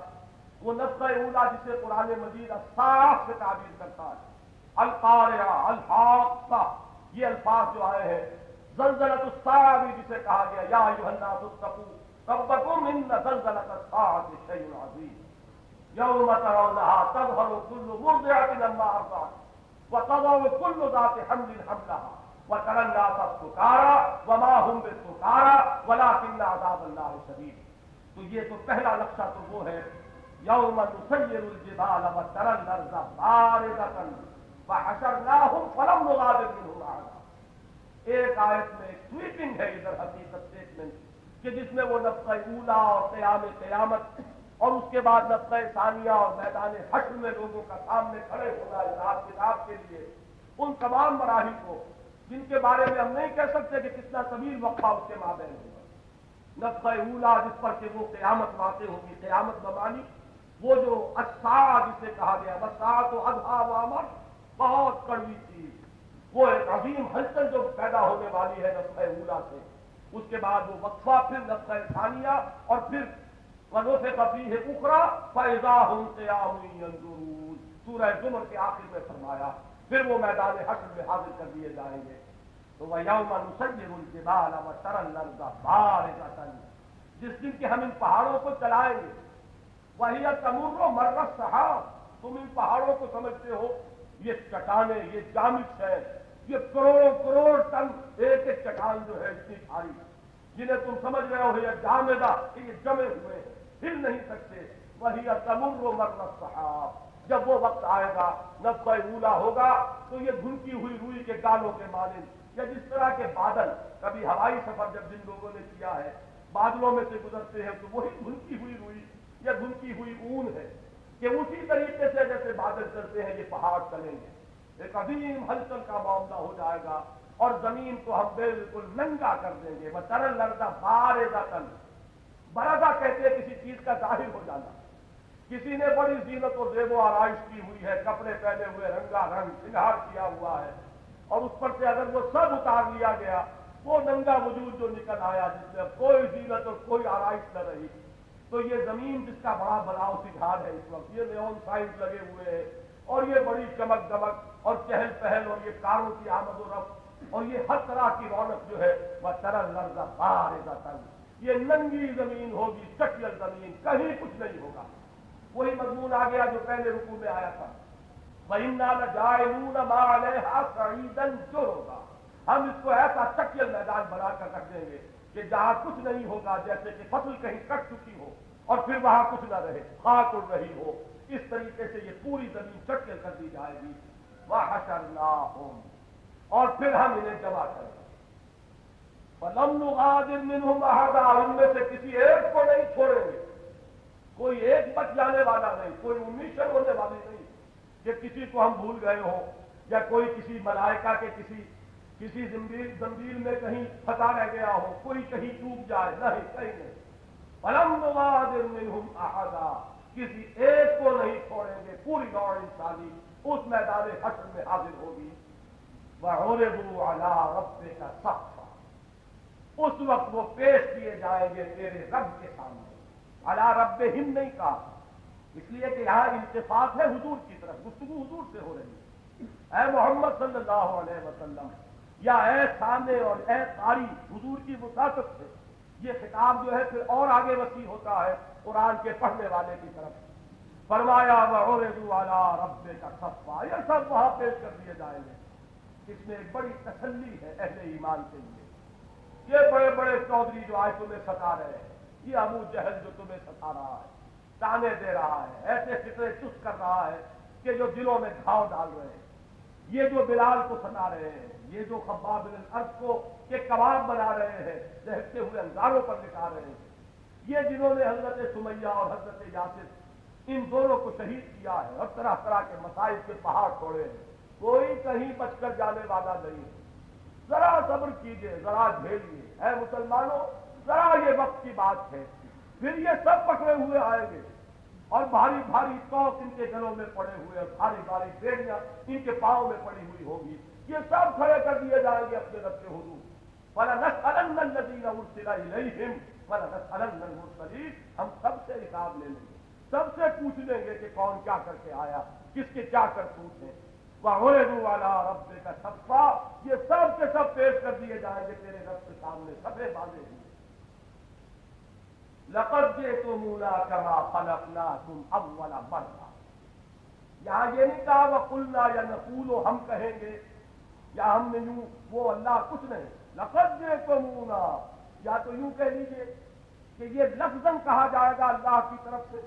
S1: وہ نفخہ اولا جسے قرآن مجید الصاف سے تعبیر کرتا ہے، القارعہ، الحاقہ، یہ الفاظ جو آئے ہیں، زلزلۃ الساعہ بھی جسے کہا گیا، یا ایھا الناس اتقوا ربکم ان زلزلۃ الساعۃ شیء عظیم یوم ترونها تذهل كل مرضعة عما ارضعت وتضع كل ذات حمل حملها وترى الناس سکارى وما هم بسکارى ولكن عذاب الله شدید۔ تو یہ تو پہلا نقشہ تو وہ ہے، یوم نسیر الجبال وترى الارض بارزة وحشرناهم فلم نغادر منهم احدا۔ ایک آیت میں سویپنگ ہے ادھر حقیقت اسٹیٹمنٹ کہ جس میں وہ نفخہ اولا اور قیام قیامت اور اس کے بعد نفخہ ثانیہ اور میدان حشر میں لوگوں کا سامنے کھڑے ہونا حساب کتاب کے لیے، ان تمام مراحل کو جن کے بارے میں ہم نہیں کہہ سکتے کہ کتنا طویل وقفہ اس کے مابین ہوگا۔ نفخہ اولا جس پر کہ وہ قیامت واقع ہوگی، قیامت بمانی وہ جو الساعہ جسے کہا گیا، والساعۃ اضحیٰ وامر، بہت کڑوی چیز، وہ ایک عظیم ہلچل جو پیدا ہونے والی ہے نفخہ اولا سے۔ اس کے بعد وہ وقفہ، پھر نفخہ ثانیہ، اور پھر وَنُفِخَ فِيهِ أُخْرَىٰ فَإِذَا هُمْ قِيَامٌ يَنظُرُونَ۔ سورہ زمر کے آخر میں فرمایا پھر وہ میدان حشر میں حاضر کر دیے جائیں گے۔ تو وَيَوْمَ نُسَيِّرُ الْجِبَالَ وَتَرَى الْأَرْضَ بَارِزَةً، جس دن کہ ہم ان پہاڑوں کو چلائیں گے، وَهِيَ تَمُرُّ مَرَّ السَّحَابِ، تم ان پہاڑوں کو سمجھتے ہو یہ چٹانیں، یہ جامد ہے، یہ کروڑوں کروڑ ٹن ایک ایک چٹان جو ہے اتنی بھاری، جنہیں تم سمجھ رہے ہو یہ جامدہ، یہ جمے ہوئے ہیں، ہل نہیں سکتے۔ وہی تمر مر السحاب، جب وہ وقت آئے گا نفخہ اولا ہوگا تو یہ گھنتی ہوئی روئی کے گالوں کے مانند، یا جس طرح کے بادل، کبھی ہوائی سفر جب جن لوگوں نے کیا ہے بادلوں میں سے گزرتے ہیں تو وہی گھنتی ہوئی روئی یا گھنتی ہوئی اون ہے کہ اسی طریقے سے جیسے بادل چلتے ہیں یہ پہاڑ چلیں گے، ایک عظیم ہلچل کا معاملہ ہو جائے گا اور زمین کو ہم بالکل ننگا کر دیں گے۔ وَتَرَى الْأَرْضَ بَارِزَةً، برزہ کہتے ہیں کسی چیز کا ظاہر ہو جانا، کسی نے بڑی زینت و زیب و آرائش کی ہوئی ہے، کپڑے پہنے ہوئے، رنگا رنگ سنگار کیا ہوا ہے، اور اس پر سے اگر وہ سب اتار لیا گیا، وہ ننگا وجود جو نکل آیا جس میں اب کوئی زینت اور کوئی آرائش نہ رہی، تو یہ زمین جس کا بڑا بناؤ سگھار ہے اس وقت، یہ نیون سائنز لگے ہوئے ہیں اور یہ بڑی چمک دمک اور چہل پہل اور یہ کاروں کی آمد و رفت اور یہ ہر طرح کی رونق جو ہے وَتَرَى الْأَرْضَ بَارِزَةً، یہ ننگی زمین ہوگی، چٹیل زمین، کہیں کچھ نہیں ہوگا۔ وہی مضمون آ گیا جو پہلے رکوع میں آیا تھا، وَإِنَّا لَجَاعِلُونَ مَا عَلَيْهَا صَعِيدًا جُرُزًا، ہم اس کو ایسا چٹیل میدان بنا کر رکھ دیں گے کہ جہاں کچھ نہیں ہوگا، جیسے کہ فصل کہیں کٹ چکی ہو اور پھر وہاں کچھ نہ رہے، خاک اڑ رہی ہو، اس طریقے سے یہ پوری زمین چٹیل کر دی جائے گی۔ وَحَشَرْنَاهُمْ، اور پھر ہم انہیں جمع کریں گے، فَلَمْ نُغَادِرْ مِنْهُمْ أَحَدًا، ہم میں سے کسی ایک کو نہیں چھوڑیں گے، کوئی ایک بچ جانے والا نہیں، کوئی اومیشن ہونے والی نہیں کہ کسی کو ہم بھول گئے ہوں یا کوئی کسی ملائکہ کے کسی زنجیر میں کہیں پھنسا رہ گیا ہو، کوئی کہیں چوک جائے، نہیں، کہیں نہیں۔ فَلَمْ نُغَادِرْ مِنْهُمْ أَحَدًا، کسی ایک کو نہیں چھوڑیں گے، پوری نوع انسانی اس میدان حشر میں حاضر ہوگی۔ وَعُرِضُوا عَلَىٰ رَبِّكَ صَفًّا، اس وقت وہ پیش کیے جائیں گے تیرے رب کے سامنے۔ عَلَىٰ رَبِّهِمْ نہیں کہا، اس لیے کہ یہاں التفات ہے حضور کی طرف، گفتگو حضور سے ہو رہی ہے، اے محمد صلی اللہ علیہ وسلم، یا اے سامع اور اے قاری، حضور کی وساطت سے یہ خطاب جو ہے پھر اور آگے وسیع ہوتا ہے قرآن کے پڑھنے والے کی طرف۔ فرمایا وَعُرِضُوا عَلَىٰ رَبِّكَ صَفًّا، یہ سب وہاں پیش کر دیے جائیں گے۔ اس میں ایک بڑی تسلی ہے اہل ایمان کے لیے، یہ بڑے بڑے چودھری جو آج تمہیں ستا رہے ہیں، یہ ابو جہل جو تمہیں ستا رہا ہے، تانے دے رہا ہے، ایسے فکرے چست کر رہا ہے کہ جو دلوں میں گھاؤ ڈال رہے ہیں، یہ جو بلال کو ستا رہے ہیں، یہ جو خباب بن الارض کو کہ کباب بنا رہے ہیں، دہتے ہوئے انگاروں پر لٹا رہے ہیں، یہ جنہوں نے حضرت سمیہ اور حضرت یاسر ان دونوں کو شہید کیا ہے اور طرح طرح کے مسائل کے پہاڑ توڑے ہیں، کوئی کہیں بچ کر جانے والا نہیں ہے. ذرا صبر کیجئے, ذرا جھیلیے. اے مسلمانوں, ذرا یہ وقت کی بات ہے, پھر یہ سب پکڑے ہوئے آئیں گے اور بھاری بھاری توق ان کے گلوں میں پڑے ہوئے, بھاری بھاری بیڑیاں ان کے پاؤں میں پڑی ہوئی ہوگی. یہ سب کھڑے کر دیے جائیں گے اپنے رب کے حضور. فَلَنَسْأَلَنَّ الَّذِينَ أُرْسِلَ إِلَيْهِمْ وَلَنَسْأَلَنَّ الْمُرْسَلِينَ. ہم سب سے حساب لے لیں گے, سب سے پوچھ لیں گے کہ کون کیا کر کے آیا, کس کے کیا کرتوت ہیں. وَعُرِضُوا عَلَىٰ رَبِّكَ صَفًّا. یہ سب کے سب پیش کر دیے جائیں گے تیرے رب کے سامنے صفے باندھے ہوئے. لَقَدْ جِئْتُمُونَا كَمَا خَلَقْنَاكُمْ أَوَّلَ مَرَّةٍ. یہاں یہ نہیں کہا وَقُلْنَا یا نَقُولُ ہم کہیں گے یا ہم نے یوں, وہ اللہ کچھ نہیں. لَقَدْ جِئْتُمُونَا, یا تو یوں کہہ لیجیے کہ یہ لفظاً کہا جائے گا اللہ کی طرف سے,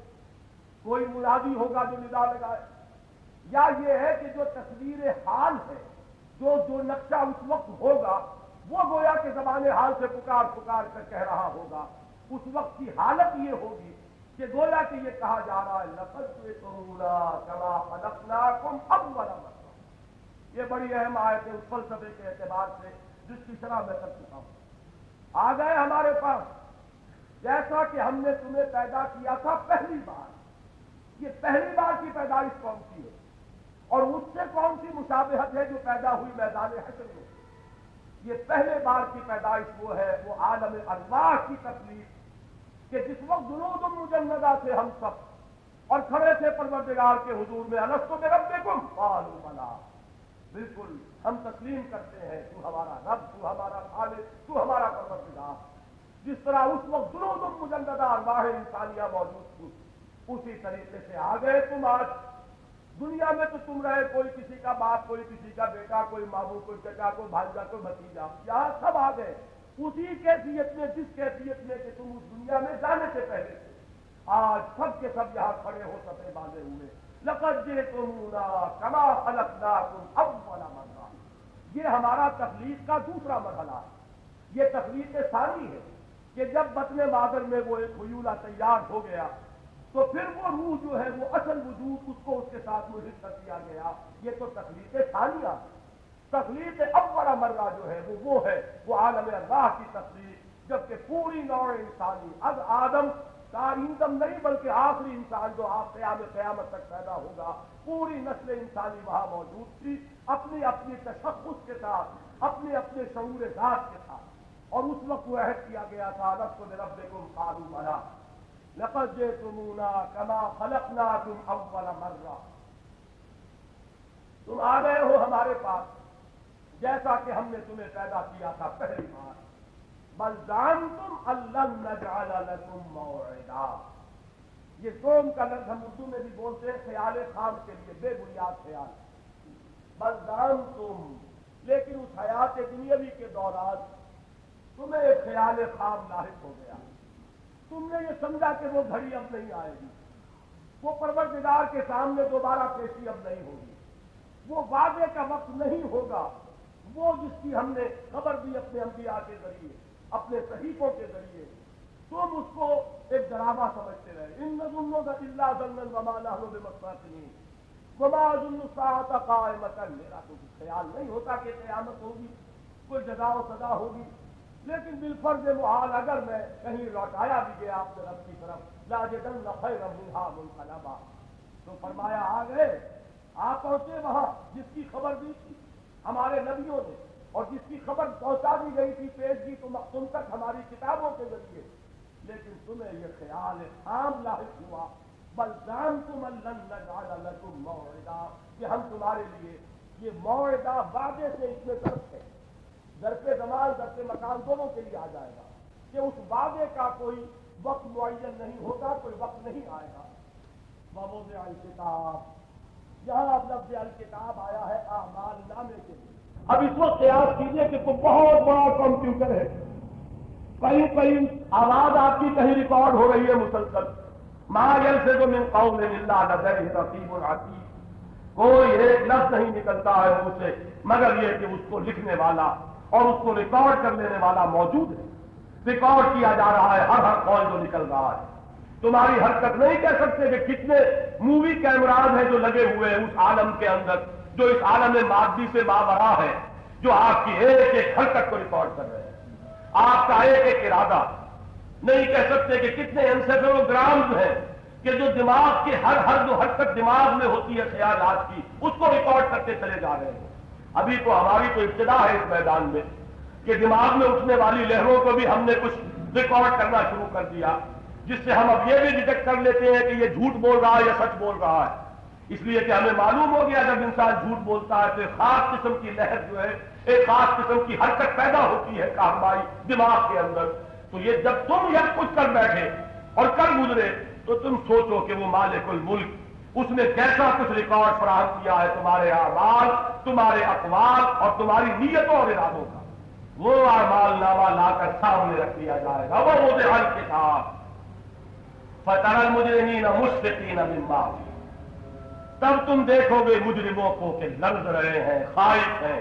S1: کوئی منادی ہوگا جو ندا لگائے, یا یہ ہے کہ جو تصویر حال ہے, جو نقشہ اس وقت ہوگا وہ گویا کہ زبان حال سے پکار پکار کر کہہ رہا ہوگا. اس وقت کی حالت یہ ہوگی کہ گویا کہ یہ کہا جا رہا ہے لَقَدْ جِئْتُمُونَا كَمَا خَلَقْنَاكُمْ أَوَّلَ مَرَّةٍ. یہ بڑی اہم آیت ہے اس فلسفے کے اعتبار سے جس کی شرح میں کر چکا ہوں. آ گئے ہمارے پاس جیسا کہ ہم نے تمہیں پیدا کیا تھا پہلی بار. یہ پہلی بار کی پیدائش کون سی ہے اور اس سے کون سی مشابہت ہے جو پیدا ہوئی میدان حشر میں؟ یہ پہلے بار کی پیدائش وہ ہے, وہ عالم ارواح کی تکلیف کہ جس وقت جنود مجندہ تھے ہم سب اور کھڑے تھے پروردگار کے حضور میں, الستو بربکم قالوا بلی. بالکل ہم تسلیم کرتے ہیں تو ہمارا رب, تو ہمارا خالق, تو ہمارا پروردگار. جس طرح اس وقت جنود مجندہ ارواح انسانیہ موجود تھی, اسی طریقے سے آ گئے تم. آج دنیا میں تو تم رہے, کوئی کسی کا باپ, کوئی کسی کا بیٹا, کوئی ماموں, کوئی چچا, کوئی بھانجا, کوئی بھتیجا, یہاں سب آ گئے اسی کیفیت میں, جس کیفیت میں کہ تم اس دنیا میں جانے سے پہلے تھے. آج سب کے سب یہاں کھڑے ہو سکے باندھے ہوئے. لَقَدْ جِئْتُمُونَا كَمَا خَلَقْنَاكُمْ أَوَّلَ مَرَّةٍ. یہ ہمارا تخلیق کا دوسرا مرحلہ ہے. یہ تخلیق ثانی ہے کہ جب بطن مادر میں وہ ایک خیولہ تیار ہو گیا تو پھر وہ روح جو ہے, وہ اصل وجود, اس کو اس کے ساتھ ملحق کر دیا گیا. یہ تو تخلیق ثانیہ. تخلیق اول مرہ جو ہے وہ ہے وہ عالم اللہ کی تخلیق, جبکہ پوری نوع انسانی از آدم تاریدم نہیں بلکہ آخری انسان جو آپ قیامت تک پیدا ہوگا, پوری نسل انسانی وہاں موجود تھی اپنی اپنی تشخص کے ساتھ, اپنے اپنے شعور ذات کے ساتھ. اور اس وقت وہ عہد کیا گیا تھا الستو بربکم قالوا بلی. لَقَدْ جِئْتُمُونَا كَمَا خَلَقْنَاكُمْ أَوَّلَ مَرَّةٍ. تم آ گئے ہو ہمارے پاس جیسا کہ ہم نے تمہیں پیدا کیا تھا پہلی بار. بَلْ زَعَمْتُمْ أَن لَّن نَّجْعَلَ لَكُم مَّوْعِدًا. یہ زوم کا لفظ ہم اردو میں بھی بولتے ہیں خیال خام کے لیے, بے بنیاد خیال. بَلْ زَعَمْتُمْ, لیکن اس حیات دنیاوی کے دوران تمہیں ایک خیال خام لاحق ہو گیا. تم نے یہ سمجھا کہ وہ گھڑی اب نہیں آئے گی, وہ پروردگار کے سامنے دوبارہ پیشی اب نہیں ہوگی, وہ وعدے کا وقت نہیں ہوگا, وہ جس کی ہم نے خبر دی اپنے انبیاء کے ذریعے, اپنے صحیفوں کے ذریعے. تم اس کو ایک ڈرامہ سمجھتے رہے. ان نظن الا ظنا وما نحن بمستيقنين وما اظن الساعة قائمة. میرا تو خیال نہیں ہوتا کہ قیامت ہوگی, کوئی جزا و سزا ہوگی, لیکن بالفرض محال اگر میں کہیں لوٹایا بھی گیا اپنے رب کی طرف لاجدن خیرا منها منقلبا. تو فرمایا آ گئے, آپ پہنچے وہاں جس کی خبر دی تھی ہمارے نبیوں نے اور جس کی خبر پہنچا دی گئی تھی, پیش کی تم تک ہماری کتابوں کے ذریعے. لیکن تمہیں یہ خیال خام لاحق ہوا بل زعمتم ان لن نجعل لكم موعدا, کہ ہم تمہارے لیے یہ موعدہ وعدے سے اس میں ظرف ہے, ظرف زمان ظرف مکان دونوں کے لیے آ جائے گا کہ اس وعدے کا کوئی وقت معین نہیں ہوگا, کوئی وقت نہیں آئے گا. ووضع الکتاب, یہاں اب لفظ الکتاب آیا ہے اعمال نامے کے لیے. اب اس وقت قیاس کیجئے کہ کوئی بہت بڑا کمپیوٹر ہے, کہیں آواز آپ کی کہیں ریکارڈ ہو رہی ہے مسلسل. ما یلفظ من قول الا لدیہ رقیب عتید. کوئی ایک لفظ نہیں نکلتا ہے منہ سے مگر یہ کہ اس کو لکھنے والا اور اس کو ریکارڈ کر لینے والا موجود ہے. ریکارڈ کیا جا رہا ہے ہر قول جو نکل رہا ہے. تمہاری حرکت نہیں کہہ سکتے کہ کتنے مووی کیمراز ہیں جو لگے ہوئے ہیں اس عالم کے اندر جو اس عالم مادی سے ماورا ہے، جو آپ کی ایک ایک حرکت کو ریکارڈ کر رہے ہیں، آپ کا ایک ایک ارادہ. نہیں کہہ سکتے کہ کتنے انسیفلوگرامز ہیں کہ جو دماغ کی ہر جو حرکت دماغ میں ہوتی ہے خیالات کی، اس کو ریکارڈ کرتے چلے جا رہے ہیں. ابھی تو ہماری تو ابتدا ہے اس میدان میں کہ دماغ میں اٹھنے والی لہروں کو بھی ہم نے کچھ ریکارڈ کرنا شروع کر دیا، جس سے ہم اب یہ بھی ڈیٹیکٹ کر لیتے ہیں کہ یہ جھوٹ بول رہا ہے یا سچ بول رہا ہے. اس لیے کہ ہمیں معلوم ہو گیا جب انسان جھوٹ بولتا ہے تو ایک خاص قسم کی لہر جو ہے، ایک خاص قسم کی حرکت پیدا ہوتی ہے کارروائی دماغ کے اندر. تو یہ جب تم یہ کچھ کر بیٹھے اور کر گزرے تو تم سوچو کہ وہ مالک الملک اس نے کیسا کچھ ریکارڈ فراہم کیا ہے تمہارے اعمال، تمہارے اقوال اور تمہاری نیتوں اور ارادوں کا. وہ اعمال نامہ لا کر سامنے رکھ دیا جائے گا. وہ وضع الکتاب فتری المجرمین مشفقین مما فیہ، تب تم دیکھو گے مجرموں کو کہ لرز رہے ہیں، خائف ہیں،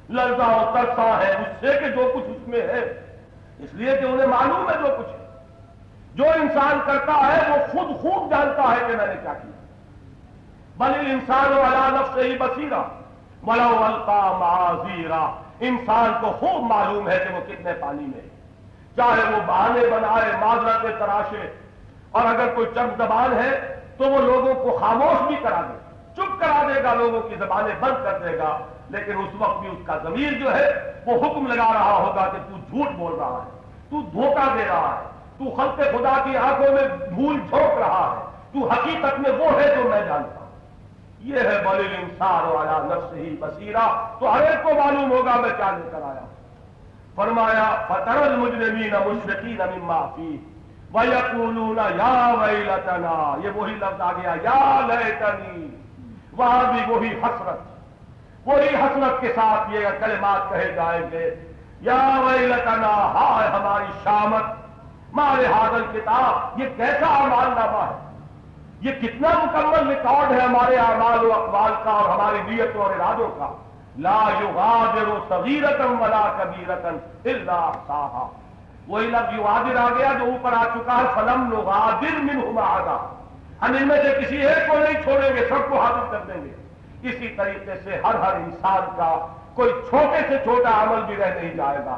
S1: لرزاں و ترساں ہیں اس سے کہ جو کچھ اس میں ہے، اس لیے کہ انہیں معلوم ہے جو کچھ ہے. جو انسان کرتا ہے وہ خود خوب جانتا ہے کہ میں نے کیا کیا. بل الانسان علی نفسہ بصیرہ ولو القی معاذیرہ، انسان کو خوب معلوم ہے کہ وہ کتنے پانی میں ہے. چاہے وہ بہانے بنائے، معذرتیں تراشے، اور اگر کوئی چرب زبان ہے تو وہ لوگوں کو خاموش بھی کرا دے، چپ کرا دے گا، لوگوں کی زبانیں بند کر دے گا، لیکن اس وقت بھی اس کا ضمیر جو ہے وہ حکم لگا رہا ہوگا کہ تو جھوٹ بول رہا ہے، تو دھوکہ دے رہا ہے، تو خلق خدا کی آنکھوں میں بھول جھونک رہا ہے، تو حقیقت میں وہ ہے جو میں جانتا ہوں. یہ ہے بل الانسان علی نفسہ بصیرہ. تو ہر ایک کو معلوم ہوگا میں کیا لے کر آیا. فرمایا فتری المجرمین مشفقین مما فیہ وَيَقُولُونَ يَا وَيْلَتَنَا، یہ وہی لفظ آ گیا یا لیتنی، وہاں بھی وہی حسرت کے ساتھ یہ کلمات کہے جائیں گے. یا ویلتنا، ہائے ہماری شامت، مال ھذا الکتاب، یہ کیسا اعمال نامہ ہے، یہ کتنا مکمل ریکارڈ ہے ہمارے اعمال و اقوال کا اور ہماری نیتوں اور ارادوں کا. لا یغادر صغیرۃ ولا کبیرۃ الا احصاها، وہی لفظ یغادر آ گیا جو اوپر آ چکا ہے فلم نغادر منہم احدا، ہم ان میں سے کسی ایک کو نہیں چھوڑیں گے، سب کو حاضر کر دیں گے. اسی طریقے سے ہر انسان کا کوئی چھوٹے سے چھوٹا عمل بھی رہ نہیں جائے گا،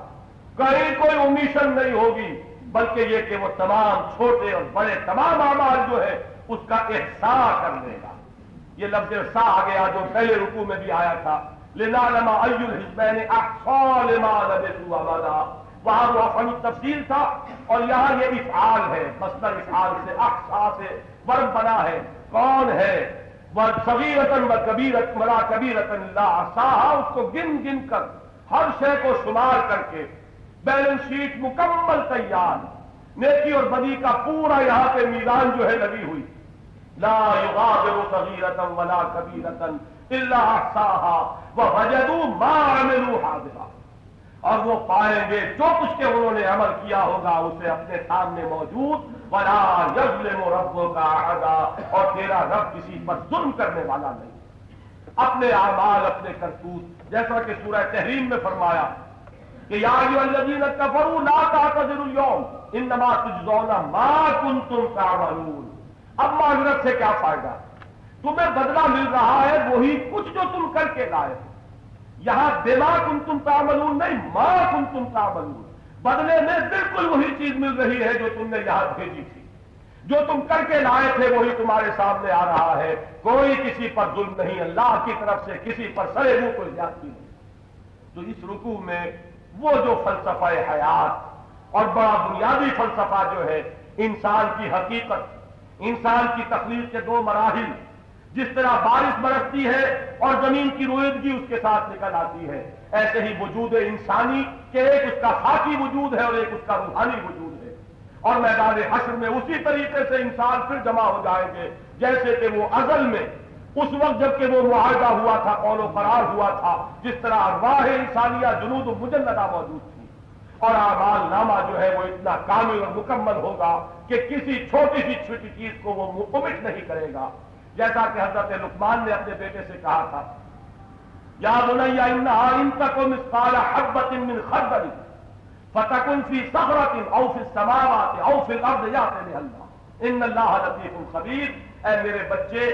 S1: کہیں کوئی اومیشن نہیں ہوگی، بلکہ یہ کہ وہ تمام چھوٹے اور بڑے تمام اعمال جو ہے اس کا احصاء کر لے گا. یہ لفظ احصاء آ گیا جو پہلے رکوع میں بھی آیا تھا، لنعلم ای الحزبین احصی لما لبثوا امدا، وہاں وہ افعل تفصیل تھا اور یہاں یہ افعال ہے، مصدر افعال سے احصاء سے ورب بنا ہے. کون ہے صغیرۃ وکبیرۃ ولا کبیرۃ الا احصاها، اس کو گن گن کر ہر شے کو شمار کر کے بیلنس شیٹ مکمل تیار، نیکی اور بدی کا پورا یہاں پہ میزان جو ہے لگی ہوئی. لا یغادر صغیرۃ ولا کبیرۃ الا احصاها ووجدوا ما عملوا حاضرا، اور وہ پائیں گے جو کچھ کے انہوں نے عمل کیا ہوگا اسے اپنے سامنے موجود. ولا یظلم ربک احدا، اور تیرا رب کسی پر ظلم کرنے والا نہیں. اپنے اعمال، اپنے کرتوت، جیسا کہ سورہ تحریم میں فرمایا کہ یا ایھا الذین کفروا لا تعتذروا اليوم انما تجزون ما کنتم تعملون. اب معذرت سے کیا فائدہ، تمہیں بدلہ مل رہا ہے وہی کچھ جو تم کر کے لائے. یہاں بما کنتم تعملون نہیں، ما کنتم تعملون، بدلے میں بالکل وہی چیز مل رہی ہے جو تم نے یہاں بھیجی تھی، جو تم کر کے لائے تھے وہی تمہارے سامنے آ رہا ہے. کوئی کسی پر ظلم نہیں، اللہ کی طرف سے کسی پر سرے منہ کوئی زیادتی نہیں. تو اس رکوع میں وہ جو فلسفہ حیات اور بڑا بنیادی فلسفہ جو ہے انسان کی حقیقت، انسان کی تخلیق کے دو مراحل، جس طرح بارش برستی ہے اور زمین کی رویدگی اس کے ساتھ نکل آتی ہے، ایسے ہی وجود انسانی کہ ایک اس کا خاکی وجود ہے اور ایک اس کا روحانی وجود ہے. اور میدان حشر میں اسی طریقے سے انسان پھر جمع ہو جائیں گے جیسے کہ وہ ازل میں اس وقت جب کہ وہ معاہدہ ہوا تھا، قول و قرار ہوا تھا، جس طرح ارواح انسانیہ جنود و مجندہ موجود تھی. اور اعمال نامہ جو ہے وہ اتنا کامل اور مکمل ہوگا کہ کسی چھوٹی سی چھوٹی چیز کو وہ omit نہیں کرے گا. جیسا کہ حضرت لقمان نے اپنے بیٹے سے کہا تھا، یا بنی انھا ان تک مثقال حبۃ من خردل فتکن فی صخرۃ او فی السماوات او فی الارض یأتی بها اللہ ان اللہ لطیف خبیر. اے میرے بچے،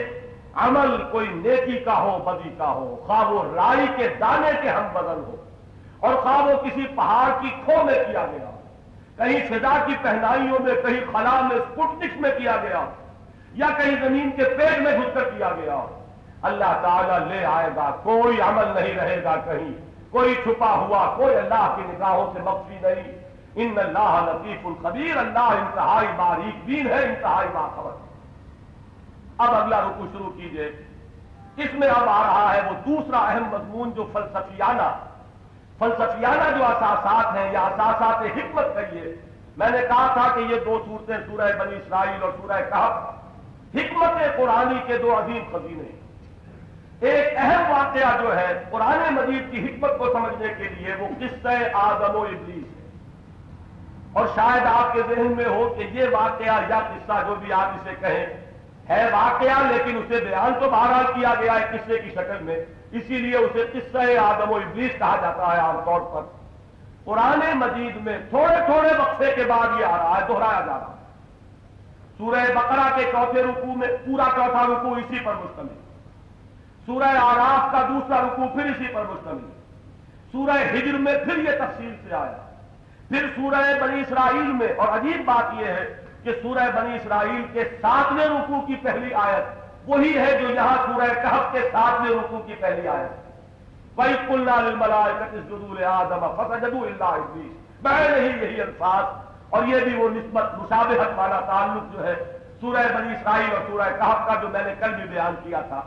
S1: عمل کوئی نیکی کا ہو بدی کا ہو، خواہ وہ رائی کے دانے کے ہم وزن ہو اور خواہ وہ کسی پہاڑ کی کھو میں کیا گیا ہو، کہیں فضا کی پہنائیوں میں، کہیں خلا میں، اسپوٹنک میں کیا گیا ہو، یا کہیں زمین کے پیٹ میں گھس کر کیا گیا ہو، اللہ تعالیٰ لے آئے گا، کوئی عمل نہیں رہے گا کہیں، کوئی چھپا ہوا، کوئی اللہ کی نگاہوں سے مخفی نہیں۔ ان اللہ لطیف الخبیر، اللہ انتہائی باریک بین ہے، انتہائی باخبر ہے۔ اب اگلا رکوع شروع کیجئے۔ اس میں اب آ رہا ہے وہ دوسرا اہم مضمون جو فلسفیانہ جو اساسات ہیں یا اساسات حکمت کہیے۔ میں نے کہا تھا کہ یہ دو صورتیں سورہ بنی اسرائیل اور سورہ کہف حکمت قرآنی کے دو عظیم خزینے۔ ایک اہم واقعہ جو ہے قرآن مجید کی حکمت کو سمجھنے کے لیے وہ قصہ آدم و ابلیس ہے، اور شاید آپ کے ذہن میں ہو کہ یہ واقعہ یا قصہ جو بھی آپ اسے کہیں ہے واقعہ، لیکن اسے بیان تو بہرحال کیا گیا ہے قصے کی شکل میں، اسی لیے اسے قصہ آدم و ابلیس کہا جاتا ہے عام طور پر۔ قرآن مجید میں تھوڑے تھوڑے وقفے کے بعد یہ آ رہا ہے، دہرایا جا رہا ہے۔ سورہ بقرہ کے چوتھے رکوع میں پورا چوتھا رکوع اسی پر مشتمل، سورہ اعراف کا دوسرا رکوع پھر اسی پر مشتمل، سورہ ہجر میں پھر یہ تفصیل سے آیا، پھر سورہ بنی اسرائیل میں، اور عجیب بات یہ ہے کہ سورہ بنی اسرائیل کے 7ویں رکوع کی پہلی آیت وہی ہے جو یہاں سورہ کہف کے 7ویں رکوع کی پہلی آیت ہے۔ وَإِذْ قُلْنَا لِلْمَلَائِكَةِ اسْجُدُوا لِآدَمَ فَسَجَدُوا إِلَّا إِبْلِيسَ، بہرحال یہی الفاظ، اور یہ بھی وہ نسبت مشابہت والا تعلق جو ہے سورہ بنی اسرائیل اور سورہ کہف کا جو میں نے کل بھی بیان کیا تھا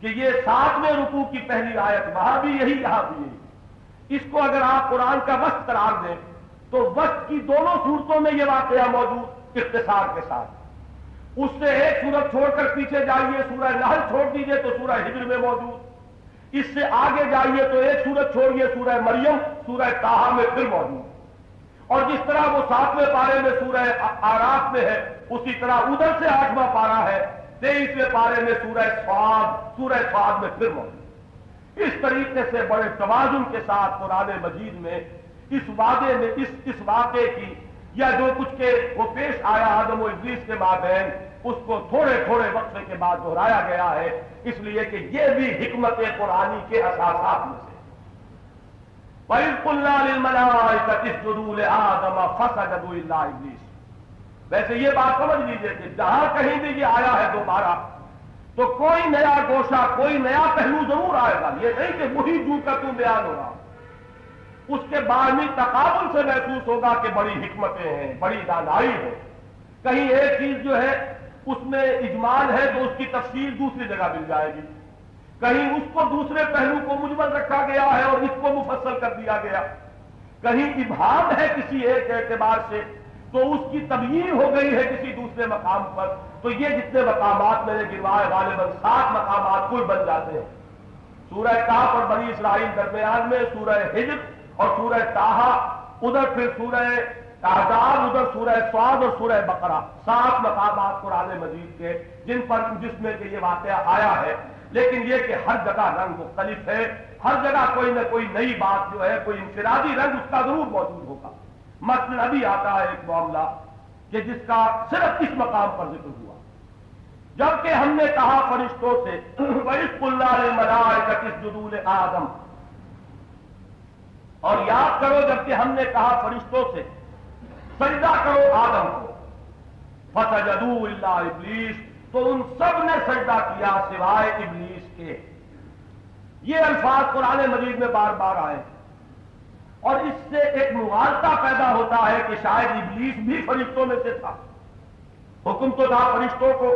S1: کہ یہ 7ویں رکوع کی پہلی آیت وہاں بھی یہی یہاں بھی یہی۔ اس کو اگر آپ قرآن کا وسط قرار دیں تو وسط کی دونوں صورتوں میں یہ واقعہ موجود اختصار کے ساتھ۔ اس سے ایک سورت چھوڑ کر پیچھے جائیے، سورہ نحل چھوڑ دیجئے تو سورہ ہجر میں موجود، اس سے آگے جائیے تو ایک سورت چھوڑیے سورہ مریم، سورہ طٰہٰ میں پھر موجود، اور جس طرح وہ 7ویں پارے میں سورہ اعراف میں ہے اسی طرح ادھر سے 8واں پارہ ہے 23ویں پارے میں سورہ صاد میں پھر موجود۔ اس طریقے سے بڑے توازن کے ساتھ قرآن مجید میں اس واقعے کی یا جو کچھ کے وہ پیش آیا آدم و ابلیس کے مابین، اس کو تھوڑے تھوڑے وقفے کے بعد دہرایا گیا ہے، اس لیے کہ یہ بھی حکمت قرآنی کے اساسات میں سے۔ وَإِذْ قُلْنَا لِلْمَلَائِكَةِ اسْجُدُوا لِآدَمَ فَسَجَدُوا إِلَّا إِبْلِيسَ۔ ویسے یہ بات سمجھ لیجیے کہ جہاں کہیں بھی یہ آیا ہے دوبارہ تو کوئی نیا گوشہ، کوئی نیا پہلو ضرور آئے گا، یہ نہیں کہ وہی جو کا تو بیان ہو رہا، اس کے باہمی تقابل سے محسوس ہوگا کہ بڑی حکمتیں ہیں، بڑی دانائی ہے۔ کہیں ایک چیز جو ہے اس میں اجمال ہے تو اس کی تفصیل دوسری جگہ مل جائے گی، کہیں اس کو دوسرے پہلو کو مجمل رکھا گیا ہے اور اس کو مفصل کر دیا گیا، کہیں ابہام ہے کسی ایک اعتبار سے تو اس کی تبیین ہو گئی ہے کسی دوسرے مقام پر، تو یہ جتنے مقامات میں نے گنوائے غالباً 7 مقامات کل بن جاتے ہیں۔ سورہ کہف اور بنی اسرائیل درمیان میں، سورہ ہجر اور سورہ طٰہٰ، ادھر پھر سورہ احزاب، ادھر سورہ صاد اور سورہ بقرہ، 7 مقامات قرآن مجید کے جس میں کہ یہ واقعہ آیا ہے۔ لیکن یہ کہ ہر جگہ رنگ مختلف ہے، ہر جگہ کوئی نہ کوئی نئی بات جو ہے، کوئی انفرادی رنگ اس کا ضرور موجود ہوگا۔ مثلا ابھی آتا ہے ایک معاملہ کہ جس کا صرف اس مقام پر ذکر ہوا، جبکہ ہم نے کہا فرشتوں سے وَإِذْ قُلْنَا لِلْمَلَائِكَةِ اسْجُدُوا لِآدَمَ، اور یاد کرو جبکہ ہم نے کہا فرشتوں سے سجدہ کرو آدم کو، فَسَجَدُوا إِلَّا إِبْلِيسَ، تو ان سب نے سجدہ کیا سوائے ابلیس کے۔ یہ الفاظ قرآن مجید میں بار بار آئے اور اس سے ایک مغالطہ پیدا ہوتا ہے کہ شاید ابلیس بھی فرشتوں میں سے تھا۔ حکم تو تھا فرشتوں کو،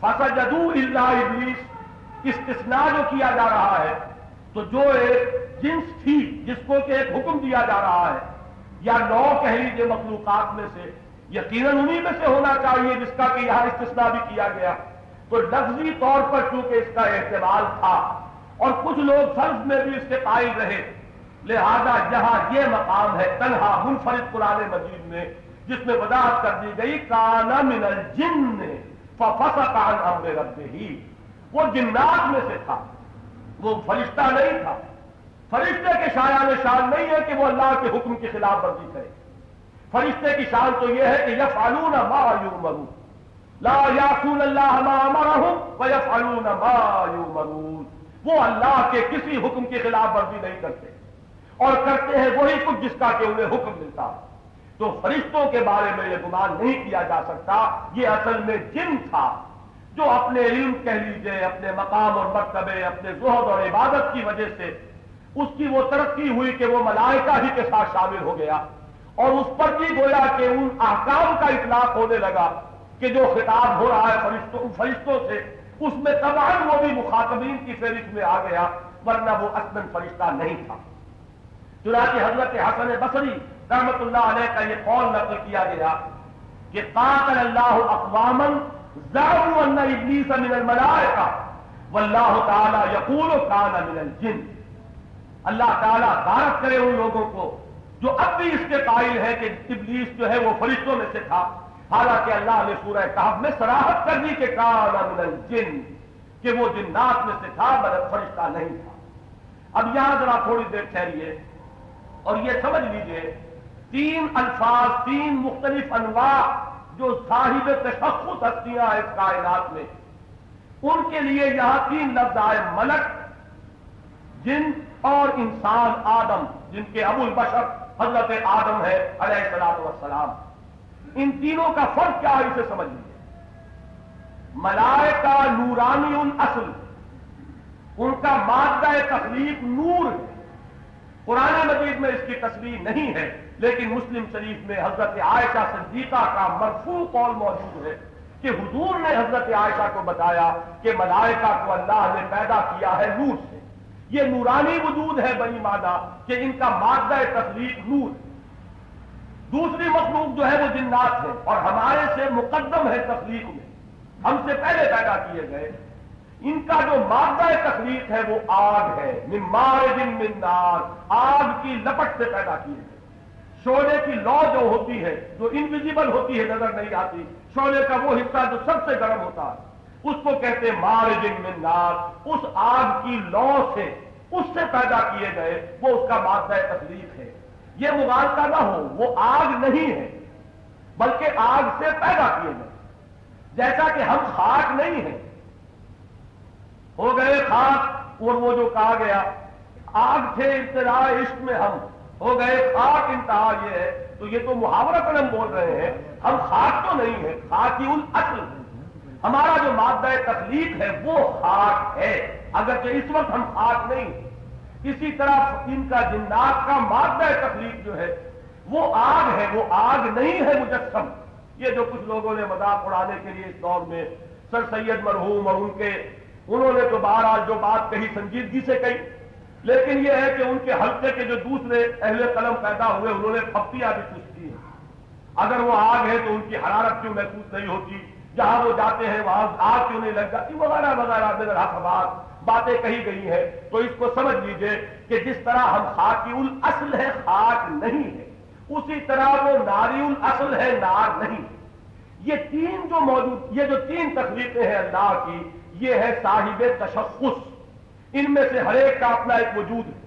S1: فَسَجَدُوا إِلَّا إِبْلِيسَ، استثناء جو کیا جا رہا ہے تو جو ایک جنس تھی جس کو کہ ایک حکم دیا جا رہا ہے یا نوع کہہ لیجیے مخلوقات میں سے، یقیناً انہی میں سے ہونا چاہیے جس کا کہ یہاں استثناء بھی کیا گیا، تو لفظی طور پر چونکہ اس کا احتمال تھا اور کچھ لوگ فرض میں بھی اس کے قائل رہے، لہذا یہاں یہ مقام ہے تنہا منفرد قرآن مجید میں جس میں وضاحت کر دی گئی کان من الجن ففسق عن امر ربہ، وہ جنات میں سے تھا، وہ فرشتہ نہیں تھا۔ فرشتے کے شایان شان نہیں ہے کہ وہ اللہ کے حکم کی خلاف ورزی کرے، فرشتے کی شان تو یہ ہے کہ یفعلون ما یؤمرون، لا یعصون اللہ ما امرہم ویفعلون ما یؤمرون، وہ اللہ کے کسی حکم کی خلاف ورزی نہیں کرتے اور کرتے ہیں وہی کچھ جس کا کہ انہیں حکم ملتا ہے۔ تو فرشتوں کے بارے میں یہ گمان نہیں کیا جا سکتا، یہ اصل میں جن تھا جو اپنے علم کہہ لیجئے، اپنے مقام اور مرتبے، اپنے زہد اور عبادت کی وجہ سے اس کی وہ ترقی ہوئی کہ وہ ملائکہ ہی کے ساتھ شامل ہو گیا، اور اس پر بھی گویا کہ ان احکام کا اطلاق ہونے لگا کہ جو خطاب ہو رہا ہے فرشتوں سے، اس میں تمام وہ بھی مخاطبین کی فہرست میں آ گیا، ورنہ وہ اصلاً فرشتہ نہیں تھا۔ چنانچہ حضرت حسن بصری رحمت اللہ علیہ کا یہ قول نقل کیا گیا کہ قاتل اللہ اقواما زعموا ان ابلیس من الملائکہ واللہ تعالی یقول کان من الجن۔ اللہ تعالیٰ غارت کرے ان لوگوں کو جو اب بھی اس کے قائل ہے کہ ابلیس جو ہے وہ فرشتوں میں سے تھا، حالانکہ اللہ نے سورہ کہف میں صراحت کر دی کہ کان من الجن، کہ وہ جنات میں سے تھا، مگر فرشتہ نہیں تھا۔ اب یہاں ذرا تھوڑی دیر ٹھہریے اور یہ سمجھ لیجئے، تین الفاظ، تین مختلف انواع جو صاحب تشخص ہستیاں ہیں اس کائنات میں، ان کے لیے یہاں تین لفظ آئے، ملک، جن اور انسان آدم، جن کے ابو البشر حضرت آدم ہے علیہ الصلوۃ والسلام۔ ان تینوں کا فرق کیا ہے اسے سمجھ لیجیے۔ ملائکہ نورانی الاصل، ان کا مادہ تخلیق نور ہے۔ قرآن مجید میں اس کی تصریح نہیں ہے، لیکن مسلم شریف میں حضرت عائشہ صدیقہ کا مرفوع قول موجود ہے کہ حضور نے حضرت عائشہ کو بتایا کہ ملائکہ کو اللہ نے پیدا کیا ہے نور سے۔ یہ نورانی وجود ہے بنی معنی کہ ان کا مادہ تخلیق نور ہے۔ دوسری مخلوق جو ہے وہ جنات ہے اور ہمارے سے مقدم ہے تخلیق میں، ہم سے پہلے پیدا کیے گئے۔ ان کا جو مادہ تخلیق ہے وہ آگ ہے، من مارج من نار، آگ کی لپٹ سے پیدا کیے گئے۔ شعلے کی لو جو ہوتی ہے، جو انویزیبل ہوتی ہے، نظر نہیں آتی، شعلے کا وہ حصہ جو سب سے گرم ہوتا ہے، اس کو کہتے ہیں مارج من نار۔ اس آگ کی لو سے، اس سے پیدا کیے گئے، وہ اس کا مادہ تخلیق ہے۔ یہ مغالطہ نہ ہو، وہ آگ نہیں ہے بلکہ آگ سے پیدا کیے گئے۔ جیسا کہ ہم خاک نہیں ہیں، ہو گئے خاک، اور وہ جو کہا گیا آگ تھے ابتداء عشق میں ہم، ہو گئے خاک انتہا یہ ہے، تو یہ تو محاورتاً ہم بول رہے ہیں، ہم خاک تو نہیں ہیں، خاکی الاصل ہے۔ ہمارا جو مادہ تخلیق ہے وہ خاک ہے، اگرچہ اس وقت ہم خاک نہیں ہیں۔ اسی طرح ان کا جنات کا مادہ تخلیق جو ہے وہ آگ ہے، وہ آگ نہیں ہے مجسم۔ یہ جو کچھ لوگوں نے مذاق اڑانے کے لیے اس دور میں سر سید مرحوم اور انہوں نے تو بہرحال جو بات کہی سنجیدگی سے کہی، لیکن یہ ہے کہ ان کے حلقے کے جو دوسرے اہل قلم پیدا ہوئے انہوں نے پھپتیاں بھی چست کی ہیں۔ اگر وہ آگ ہے تو ان کی حرارت کیوں محسوس نہیں ہوتی، جہاں وہ جاتے ہیں وہاں آگ کیوں نہیں لگ جاتی، وغیرہ وغیرہ بات باتیں کہی گئی ہیں۔ تو اس کو سمجھ لیجئے کہ جس طرح ہم خاکی الاصل ہے، خاک نہیں ہے، اسی طرح وہ ناری الاصل ہے، نار نہیں۔ یہ تین جو موجود، یہ جو تین تخلیقیں ہیں اللہ کی، یہ ہے صاحب تشخص۔ ان میں سے ہر ایک کا اپنا ایک وجود ہے۔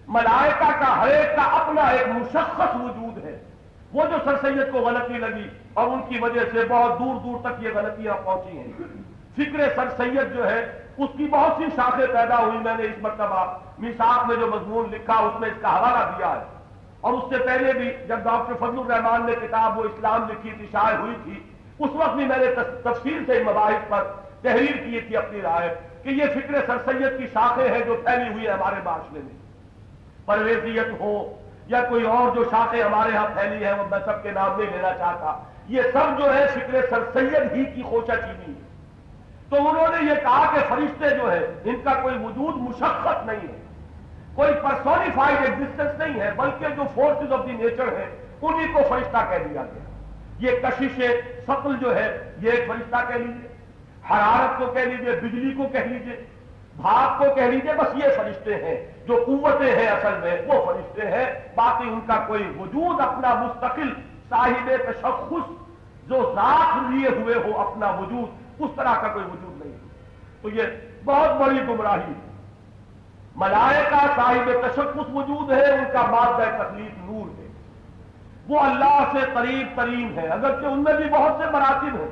S1: ملائکہ کا ہر ایک کا اپنا ایک مشخص وجود ہے۔ وہ جو سر سید کو غلطی لگی اور ان کی وجہ سے بہت دور دور تک یہ غلطیاں پہنچی ہیں، فکر سر سید جو ہے اس کی بہت سی شاخیں پیدا ہوئی۔ میں نے اس مرتبہ میثاق میں جو مضمون لکھا اس میں اس کا حوالہ دیا ہے، اور اس سے پہلے بھی جب ڈاکٹر فضل الرحمان نے کتاب وہ اسلام لکھی تھی، شائع ہوئی تھی، اس وقت بھی میں نے تفصیل سے ان مباحث پر تحریر کی تھی اپنی رائے کہ یہ فکر سر سید کی شاخیں ہیں جو پھیلی ہوئی ہے ہمارے معاشرے میں، پرویزیت ہو یا کوئی اور جو شاخیں ہمارے ہاں پھیلی ہیں، وہ میں سب کے نام نہیں لینا چاہتا، یہ سب جو ہے فکر سر سید ہی کی خوشہ چینی ہے۔ تو انہوں نے یہ کہا کہ فرشتے جو ہے ان کا کوئی وجود مشخص نہیں ہے، کوئی پرسونیفائڈ ایگزسٹنس نہیں ہے، بلکہ جو فورسز آف دی نیچر ہیں انہی کو فرشتہ کہہ دیا گیا۔ یہ کشش ثقل جو ہے یہ ایک فرشتہ کہہ لیجیے، حرارت کو کہہ لیجیے، بجلی کو کہہ لیجیے، بھاپ کو کہہ لیجیے، بس یہ فرشتے ہیں۔ جو قوتیں ہیں اصل میں وہ فرشتے ہیں، باقی ان کا کوئی وجود اپنا مستقل صاحب تشخص جو ذات لیے ہوئے ہو اپنا وجود، اس طرح کا کوئی وجود نہیں۔ تو یہ بہت بڑی گمراہی ہے۔ ملائکہ صاحب تشخص وجود ہے، ان کا مادہ تخلیق نور ہے، وہ اللہ سے قریب ترین ہے، اگرچہ ان میں بھی بہت سے مراتب ہیں۔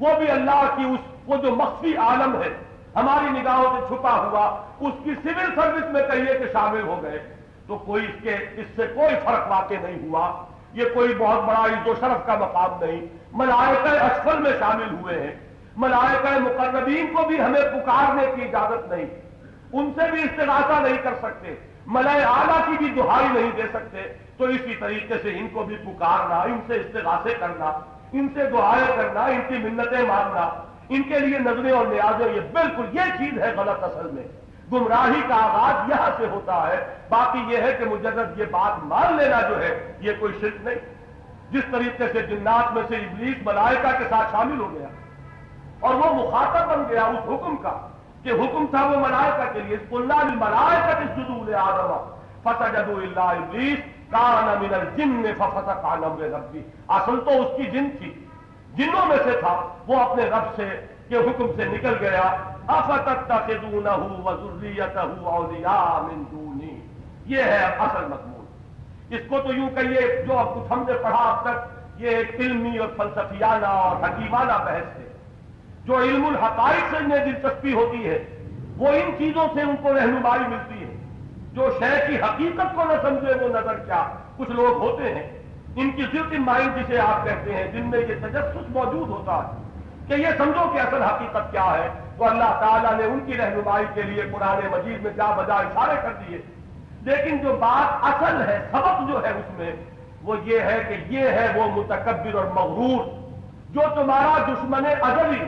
S1: وہ بھی اللہ کی وہ جو مخفی عالم ہے ہماری نگاہوں سے چھپا ہوا، اس کی سول سروس میں کہیے کہ شامل ہو گئے تو کوئی اس سے کوئی فرق واقع نہیں ہوا۔ یہ کوئی بہت بڑا عزت و شرف کا مقام نہیں۔ ملائکہ اسفل میں شامل ہوئے ہیں، ملائکہ مقربین کو بھی ہمیں پکارنے کی اجازت نہیں، ان سے بھی استغاثہ نہیں کر سکتے، ملائے اعلیٰ کی بھی دہائی نہیں دے سکتے۔ تو اسی طریقے سے ان کو بھی پکارنا، ان سے استغاثے کرنا، ان سے دعائیں کرنا، ان کی منتیں مانگنا، ان کے لیے نظریں اور نیازیں، یہ بالکل یہ چیز ہے غلط۔ اصل میں گمراہی کا آغاز یہاں سے ہوتا ہے۔ باقی یہ ہے کہ مجرد یہ بات مان لینا جو ہے یہ کوئی شرک نہیں۔ جس طریقے سے جنات میں سے ابلیس ملائکہ کے ساتھ شامل ہو گیا اور وہ مخاطب بن گیا اس حکم کا کہ حکم تھا وہ ملائکہ کے لیے، قلنا للملائکۃ اسجدوا لآدم فسجدوا الا ابلیس کان من الجن ففسق عن امر ربہ۔ اصل تو اس کی جن تھی، جنوں میں سے تھا، وہ اپنے رب سے کے حکم سے نکل گیا۔ افتتخذونہ وذریتہ اولیاء من دونی، یہ ہے اصل مضمون۔ اس کو تو یوں کہیے جو اب کچھ ہم نے پڑھا اب تک یہ ایک علمی اور فلسفیانہ اور حکیمانہ بحث ہے۔ جو علم الحقائق سے انہیں دلچسپی ہوتی ہے وہ ان چیزوں سے ان کو رہنمائی ملتی ہے۔ جو شے کی حقیقت کو نہ سمجھے وہ نظر کیا، کچھ لوگ ہوتے ہیں ان کی ضد مائنڈ جسے آپ کہتے ہیں، جن میں یہ تجسس موجود ہوتا ہے کہ یہ سمجھو کہ اصل حقیقت کیا ہے، تو اللہ تعالیٰ نے ان کی رہنمائی کے لیے قرآن مجید میں جا بجا اشارے کر دیے۔ لیکن جو بات اصل ہے، سبق جو ہے اس میں وہ یہ ہے کہ یہ ہے وہ متکبر اور مغرور جو تمہارا دشمن ازلی،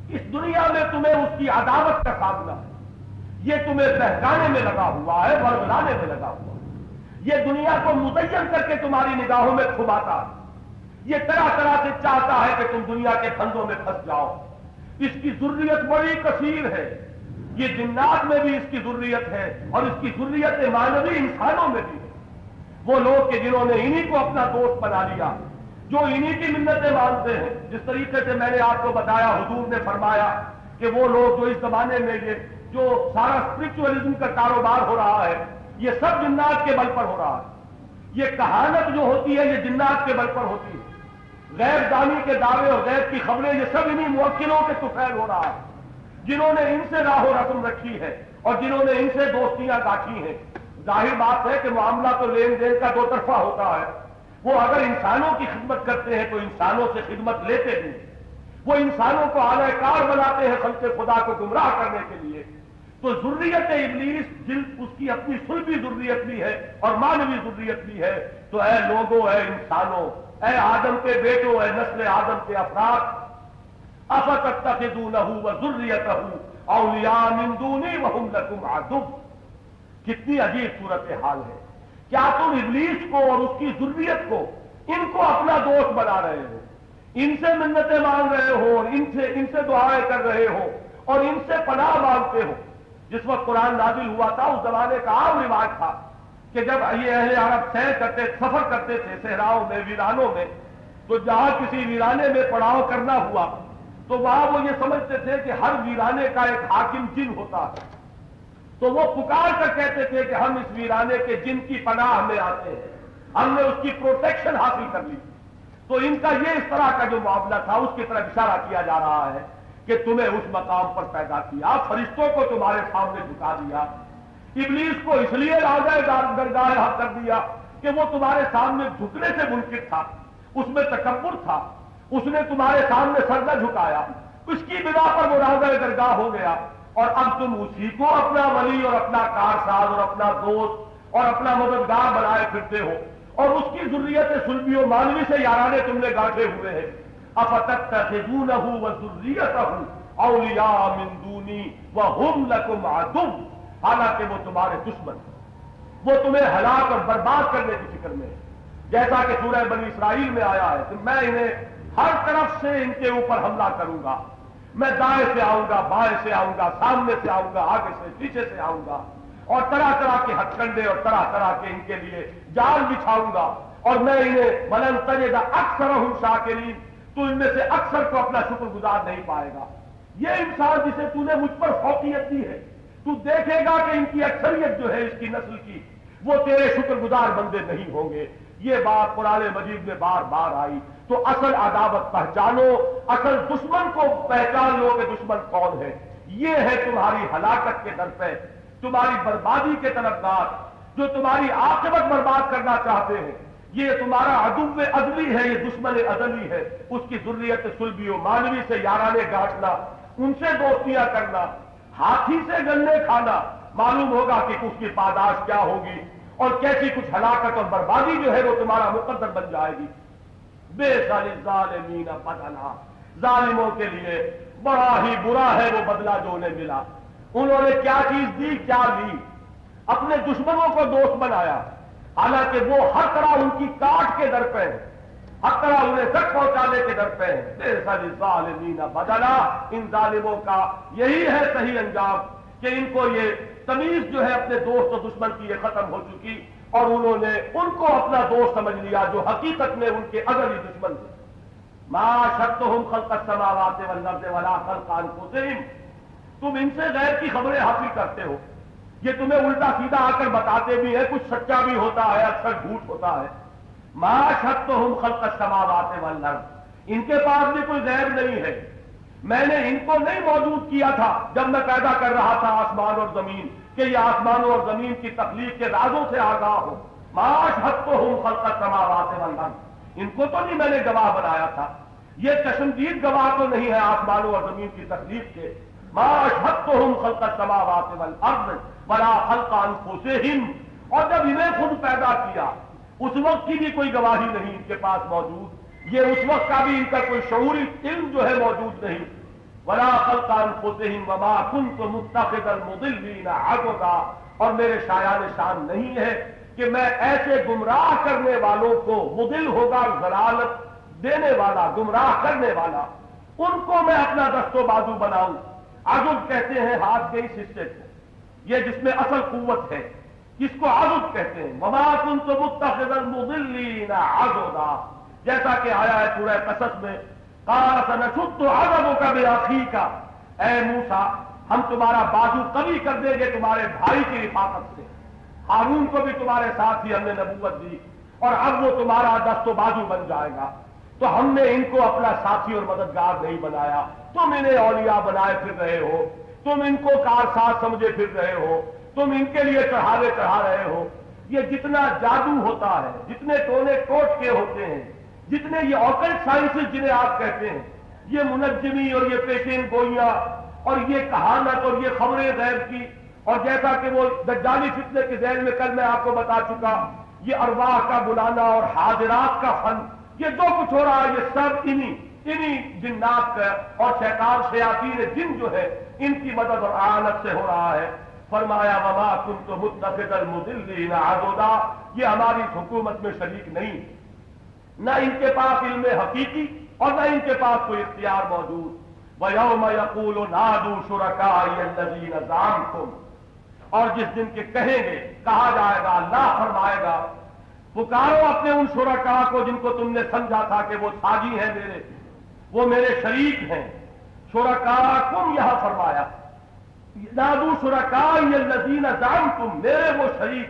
S1: اس دنیا میں تمہیں اس کی عداوت کا سامنا ہے، یہ تمہیں بہکانے میں لگا ہوا ہے، ورگلانے میں لگا ہوا ہے، یہ دنیا کو مزین کر کے تمہاری نگاہوں میں کھباتا ہے، یہ طرح طرح سے چاہتا ہے کہ تم دنیا کے پھندوں میں پھنس جاؤ۔ اس کی ذریت بڑی کثیر ہے، یہ جنات میں بھی اس کی ذریت ہے اور اس کی ذریت مانوی انسانوں میں بھی ہے۔ وہ لوگ کہ جنہوں نے انہی کو اپنا دوست بنا لیا، جو انہی کی منتیں مانتے ہیں، جس طریقے سے میں نے آپ کو بتایا، حضور نے فرمایا کہ وہ لوگ جو اس زمانے میں یہ جو سارا اسپرچولیزم کا کاروبار ہو رہا ہے یہ سب جنات کے بل پر ہو رہا ہے۔ یہ کہانت جو ہوتی ہے یہ جنات کے بل پر ہوتی ہے، غیب دانی کے دعوے اور غیب کی خبریں یہ سب انہی موکلوں کے طفیل ہو رہا ہے، جنہوں نے ان سے راہ و رسم رکھی ہے اور جنہوں نے ان سے دوستیاں گاٹھی ہیں۔ ظاہر بات ہے کہ معاملہ تو لین دین کا دو طرفہ ہوتا ہے۔ وہ اگر انسانوں کی خدمت کرتے ہیں تو انسانوں سے خدمت لیتے بھی، وہ انسانوں کو اعلی کار بناتے ہیں خلق خدا کو گمراہ کرنے کے لیے۔ تو ذریت ابلیس جلد اس کی اپنی سلبی ذریت بھی ہے اور مانوی ذریت بھی ہے۔ تو اے لوگوں، اے انسانوں، اے آدم کے بیٹوں، اے نسل آدم کے افراد، افتتخذونہ وذریتہ اولیاء من دونی وہم لکم عدو۔ کتنی عجیب صورتحال ہے، کیا تم ابلیس کو اور اس کی ذریت کو ان کو اپنا دوست بنا رہے ہو، ان سے منتیں مانگ رہے ہو اور ان سے دعائیں کر رہے ہو اور ان سے پناہ مانگتے ہو؟ جس وقت قرآن نازل ہوا تھا اس زمانے کا عام رواج تھا کہ جب یہ اہل عرب سفر کرتے تھے صحراؤں میں، ویرانوں میں، تو جہاں کسی ویرانے میں پڑاؤ کرنا ہوا تو وہاں وہ یہ سمجھتے تھے کہ ہر ویرانے کا ایک حاکم جن ہوتا ہے، تو وہ پکار کر کہتے تھے کہ ہم اس ویرانے کے جن کی پناہ میں آتے ہیں، ہم نے اس کی پروٹیکشن حاصل کر لی۔ تو ان کا یہ اس طرح کا جو معاملہ تھا اس کی طرف اشارہ کیا جا رہا ہے کہ تمہیں اس مقام پر پیدا کیا، فرشتوں کو تمہارے سامنے جھکا دیا، ابلیس کو اس لیے راجہ درگاہ حق کر دیا کہ وہ تمہارے سامنے جھکنے سے منکر تھا، اس میں تکبر تھا، اس نے تمہارے سامنے سر نہ جھکایا، اس کی بنا پر وہ راجہ درگاہ ہو گیا، اور اب تم اسی کو اپنا ولی اور اپنا کارساز اور اپنا دوست اور اپنا مددگار بنائے پھرتے ہو، اور اس کی ذریت سلبی و مانوی سے یارانے تم نے گاٹھے ہوئے ہیں۔ افتتخذونہ وذریتہ اولیاء من دونی وہم لکم عدو، حالانکہ وہ تمہارے دشمن، وہ تمہیں ہلاک اور برباد کرنے کی فکر میں ہے۔ جیسا کہ سورہ بنی اسرائیل میں آیا ہے کہ میں انہیں ہر طرف سے ان کے اوپر حملہ کروں گا، میں دائیں سے آؤں گا، بائیں سے آؤں گا، سامنے سے آؤں گا، آگے سے پیچھے سے آؤں گا، اور طرح طرح کے ہتھ کنڈے اور طرح طرح کے ان کے لیے جال بچھاؤں گا، اور میں انہیں ولن تجد اکثرہم شاکرین، تو ان میں سے اکثر کو اپنا شکر گزار نہیں پائے گا۔ یہ انسان جسے تو نے مجھ پر فوقیت دی ہے، تو دیکھے گا کہ ان کی اکثریت جو ہے اس کی نسل کی وہ تیرے شکر گزار بندے نہیں ہوں گے۔ یہ بات قرآن مجید میں بار بار آئی۔ تو اصل عداوت پہچانو، اصل دشمن کو پہچان لو کہ دشمن کون ہے۔ یہ ہے تمہاری ہلاکت کے در پہ، تمہاری بربادی کے طرفدار، جو تمہاری عاقبت برباد کرنا چاہتے ہیں۔ یہ تمہارا عدو ازلی ہے، یہ دشمن ازلی ہے۔ اس کی ذریت صلبی و مانوی سے یارانے گاٹنا، ان سے دوستیاں کرنا، ہاتھی سے گلے کھانا، معلوم ہوگا کہ اس کی پاداش کیا ہوگی اور کیسی کچھ ہلاکت اور بربادی جو ہے وہ تمہارا مقدر بن جائے گی۔ بے للظالمین بدلا، ظالموں کے لیے بڑا ہی برا ہے وہ بدلہ جو انہیں ملا۔ انہوں نے کیا چیز دی، کیا لی؟ اپنے دشمنوں کو دوست بنایا، حالانکہ وہ ہر طرح ان کی کاٹ کے در پہ ہے، ہر طرح انہیں زخم پہنچانے کے در پہ ہے۔ بئس للظالمین بدلا، ان ظالموں کا یہی ہے صحیح انجام کہ ان کو یہ تمیز جو ہے اپنے دوست و دشمن کی یہ ختم ہو چکی، اور انہوں نے ان کو اپنا دوست سمجھ لیا جو حقیقت میں ان کے ازلی دشمن تھے۔ ما شرطہم خلق السماوات والارض ولا خلق انفسہم، تم ان سے غیر کی خبریں حاصل کرتے ہو، یہ تمہیں الٹا سیدھا آ کر بتاتے بھی ہیں، کچھ سچا بھی ہوتا ہے، اکثر جھوٹ ہوتا ہے۔ ما شرطہم خلق السماوات والارض، ان کے پاس بھی کوئی غیب نہیں ہے، میں نے ان کو نہیں موجود کیا تھا جب میں پیدا کر رہا تھا آسمان اور زمین کہ یہ آسمانوں اور زمین کی تخلیق کے رازوں سے آگاہ ہو۔ ما اشہدتہم خلق السماوات والارض، ان کو تو نہیں میں نے گواہ بنایا تھا، یہ چشمدید گواہ تو نہیں ہے آسمانوں اور زمین کی تخلیق کے۔ ما اشہدتہم خلق السماوات والارض ولا خلق انفسہم، اور جب انہیں خود پیدا کیا اس وقت کی بھی کوئی گواہی نہیں ان کے پاس موجود، یہ اس وقت کا بھی ان کا کوئی شعوری علم جو ہے موجود نہیں۔ ولا خلق انفسہم وما كنت متخذ المضلین عضدا، اور میرے شایان شان نہیں ہے کہ میں ایسے گمراہ کرنے والوں کو، مضل ہوگا ضلالت دینے والا، گمراہ کرنے والا، ان کو میں اپنا دست و بازو بناؤں۔ عضد کہتے ہیں ہاتھ کے اس حصے کو، یہ جس میں اصل قوت ہے، اس کو عضد کہتے ہیں۔ وما كنت متخذ المضلین عضدا، جیسا کہ آیا ہے سورہ قصص میں، قال سنشد عضدک بأخیک، اے موسیٰ ہم تمہارا بازو قوی کر دیں گے تمہارے بھائی کی رفاقت سے۔ ہارون کو بھی تمہارے ساتھ ہی ہم نے نبوت دی، اور اب وہ تمہارا دست و بازو بن جائے گا۔ تو ہم نے ان کو اپنا ساتھی اور مددگار نہیں بنایا، تم انہیں اولیاء بنائے پھر رہے ہو، تم ان کو کارساز سمجھے پھر رہے ہو، تم ان کے لیے چڑھاوے چڑھا رہے ہو۔ یہ جتنا جادو ہوتا ہے، جتنے ٹونے ٹوٹ کے ہوتے ہیں، جتنے یہ آکلٹ سائنسز جنہیں آپ کہتے ہیں، یہ منجمی اور یہ پیشین گوئیاں اور یہ کہانت اور یہ خبریں غیب کی، اور جیسا کہ وہ دجالی فتنے کے ذیل میں کل میں آپ کو بتا چکا، یہ ارواح کا بلانا اور حاضرات کا فن، یہ جو کچھ ہو رہا ہے یہ سب انہی جنات کا اور شیطان شیاطین جن جو ہے ان کی مدد اور اعانت سے ہو رہا ہے۔ فرمایا وما كنت متخذ المضلین عضدا، یہ ہماری حکومت میں شریک نہیں، نہ ان کے پاس علم حقیقی اور نہ ان کے پاس کوئی اختیار موجود۔ وَيَوْمَ يَقُولُ نَادُوا شُرَكَائِيَ الَّذِينَ زَعَمْتُمْ، اور جس دن کے کہیں گے، کہا جائے گا، اللہ فرمائے گا پکارو اپنے ان شرکاء کو جن کو تم نے سمجھا تھا کہ وہ ساجی ہیں میرے، وہ میرے شریک ہیں۔ شرکاءکم یہاں فرمایا، نادوا شرکائی الذین زعمتم، میرے وہ شریک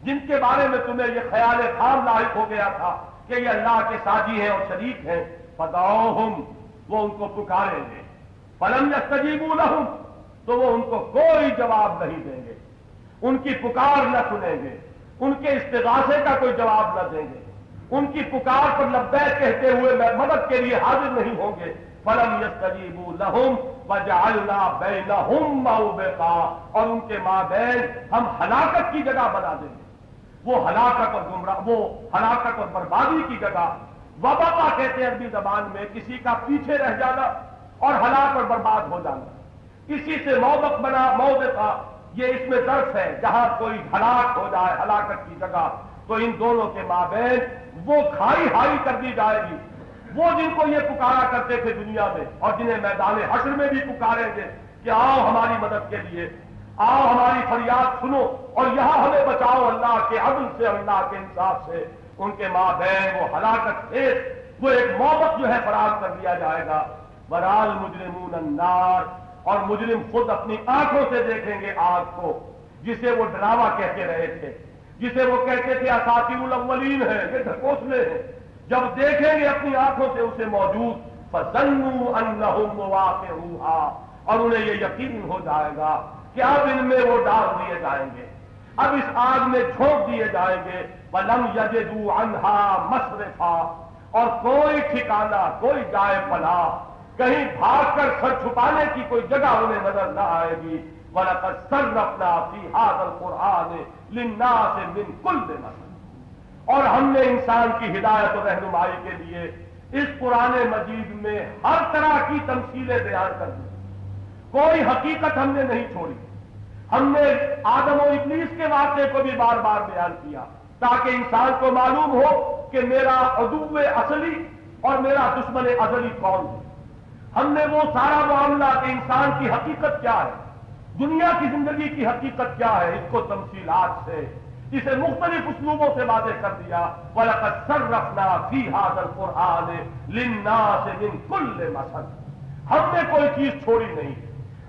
S1: جن کے بارے میں تمہیں یہ خیال خام لاحق ہو گیا تھا کہ یہ اللہ کے ساجی ہیں اور شریک ہیں۔ فدعوہم، وہ ان کو پکاریں گے، فلم یستجیبوا لہم، تو وہ ان کو کوئی جواب نہیں دیں گے، ان کی پکار نہ سنیں گے، ان کے استغاثے کا کوئی جواب نہ دیں گے، ان کی پکار پر لبیک کہتے ہوئے مدد کے لیے حاضر نہیں ہوں گے۔ فلم یستجیبوا لہم وجعلنا بینہم موبقا، اور ان کے مابین ہم ہلاکت کی جگہ بنا دیں گے، وہ ہلاکت اور گمراہ، وہ ہلاکت اور بربادی کی جگہ۔ وبقا کہتے ہیں عربی زبان میں کسی کا پیچھے رہ جانا اور ہلاک اور برباد ہو جانا، اسی سے موبق بنا، موبقا یہ اس میں ظرف ہے جہاں کوئی ہلاک ہو جائے، ہلاکت کی جگہ، تو ان دونوں کے مابین وہ کھائی ہائی کر دی جائے گی۔ وہ جن کو یہ پکارا کرتے تھے دنیا میں اور جنہیں میدان حشر میں بھی پکاریں گے کہ آؤ ہماری مدد کے لیے، آؤ ہماری فریاد سنو اور یہاں ہمیں بچاؤ اللہ کے عدل سے اور اللہ کے انصاف سے، ان کے مابین وہ ہلاکت خیز، وہ ایک موبت جو ہے فراہم کر دیا جائے گا۔ ورال مجرمون النار، اور مجرم خود اپنی آنکھوں سے دیکھیں گے آگ کو، جسے وہ ڈراوا کہتے رہے تھے، جسے وہ کہتے تھے اساطیر الاولین ہے، یہ ڈھکوسلے ہیں، جب دیکھیں گے اپنی آنکھوں سے اسے موجود، فَظَنُّوا أَنَّهُمْ مُوَاقِعُوهَا، اور انہیں یہ یقین ہو جائے گا کہ اب ان میں وہ ڈال دیے جائیں گے، اب اس آگ میں جھونک دیے جائیں گے۔ وَلَمْ يَجِدُوا عَنْهَا مَصْرِفًا، اور کوئی ٹھکانہ، کوئی جائے پناہ، کہیں بھاگ کر سر چھپانے کی کوئی جگہ انہیں نظر نہ آئے گی۔ وَلَقَدْ صَرَّفْنَا فِي هَذَا الْقُرْآنِ لِلنَّاسِ مِنْ كُلِّ مَثَلٍ، اور ہم نے انسان کی ہدایت و رہنمائی کے لیے اس قرآن مجید میں ہر طرح کی تمثیلیں بیان کر دی، کوئی حقیقت ہم نے نہیں چھوڑی۔ ہم نے آدم و ابلیس کے واقعے کو بھی بار بار بیان کیا تاکہ انسان کو معلوم ہو کہ میرا عدو اصلی اور میرا دشمن ازلی کون ہے۔ ہم نے وہ سارا معاملہ کہ انسان کی حقیقت کیا ہے، دنیا کی زندگی کی حقیقت کیا ہے، اس کو تمثیلات سے، اسے مختلف اسلوبوں سے واضح کر دیا۔ وَلَقَدْ صَرَّفْنَا فِي هَذَا الْقُرْآنِ لِلنَّاسِ مِنْ كُلِّ مَثَلٍ، ہم نے کوئی چیز چھوڑی نہیں،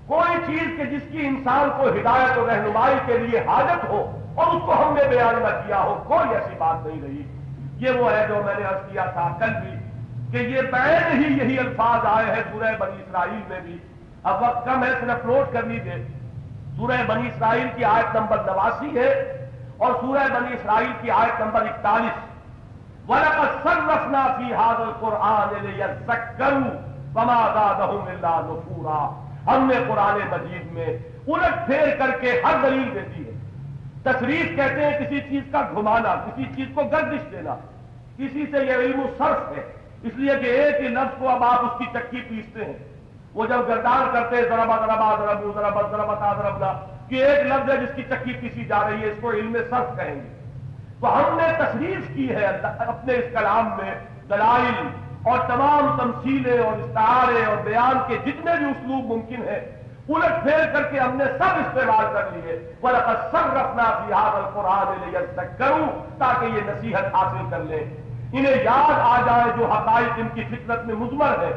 S1: کوئی چیز کہ جس کی انسان کو ہدایت و رہنمائی کے لیے حاجت ہو اور اس کو ہم نے بیان نہ کیا ہو، کوئی ایسی بات نہیں رہی۔ یہ وہ ہے جو میں نے عرض کیا تھا کل بھی کہ یہ بعین ہی یہی الفاظ آئے ہیں سورہ بنی اسرائیل میں بھی۔ اب وقت کم ہے، صرف نوٹ کر لیجیے، سورہ بنی اسرائیل کی آیت نمبر 89 ہے اور سورہ بنی اسرائیل کی آیت نمبر 41۔ وَلَقَدْ صَرَّفْنَا فِي هَذَا الْقُرْآنِ لِيَذَّكَّرُوا وَمَا زَادَهُمْ إِلَّا نُفُورًا، ہم نے قرآن مجید میں الٹ پھیر کر کے ہر دلیل دے دی ہے۔ تصریف کہتے ہیں کسی چیز کا گھمانا، کسی چیز کو گردش دینا، کسی سے یہ علم و صرف ہے، اس لیے کہ ایک ہی لفظ کو اب آپ اس کی چکی پیستے ہیں، وہ جب گردان کرتے ہیں ضربا ضربا ضربو ضربت ضربتا ضربنا، کہ ایک لفظ ہے جس کی چکی پیسی جا رہی ہے، اس کو علم صرف کہیں گے۔ تو ہم نے تصریف کی ہے اپنے اس کلام میں دلائل اور تمام تمثیلیں اور استعارے اور بیان کے جتنے بھی اسلوب ممکن ہیں الٹ پھیر کر کے ہم نے سب استعمال کر لیے۔ وَلَقَدْ صَرَّفْنَا فِي هَذَا الْقُرْآنِ لِيَذَّكَّرُوا، تاکہ یہ نصیحت حاصل کر لیں، انہیں یاد آ جائے جو حقائق ان کی فطرت میں مضمر ہے۔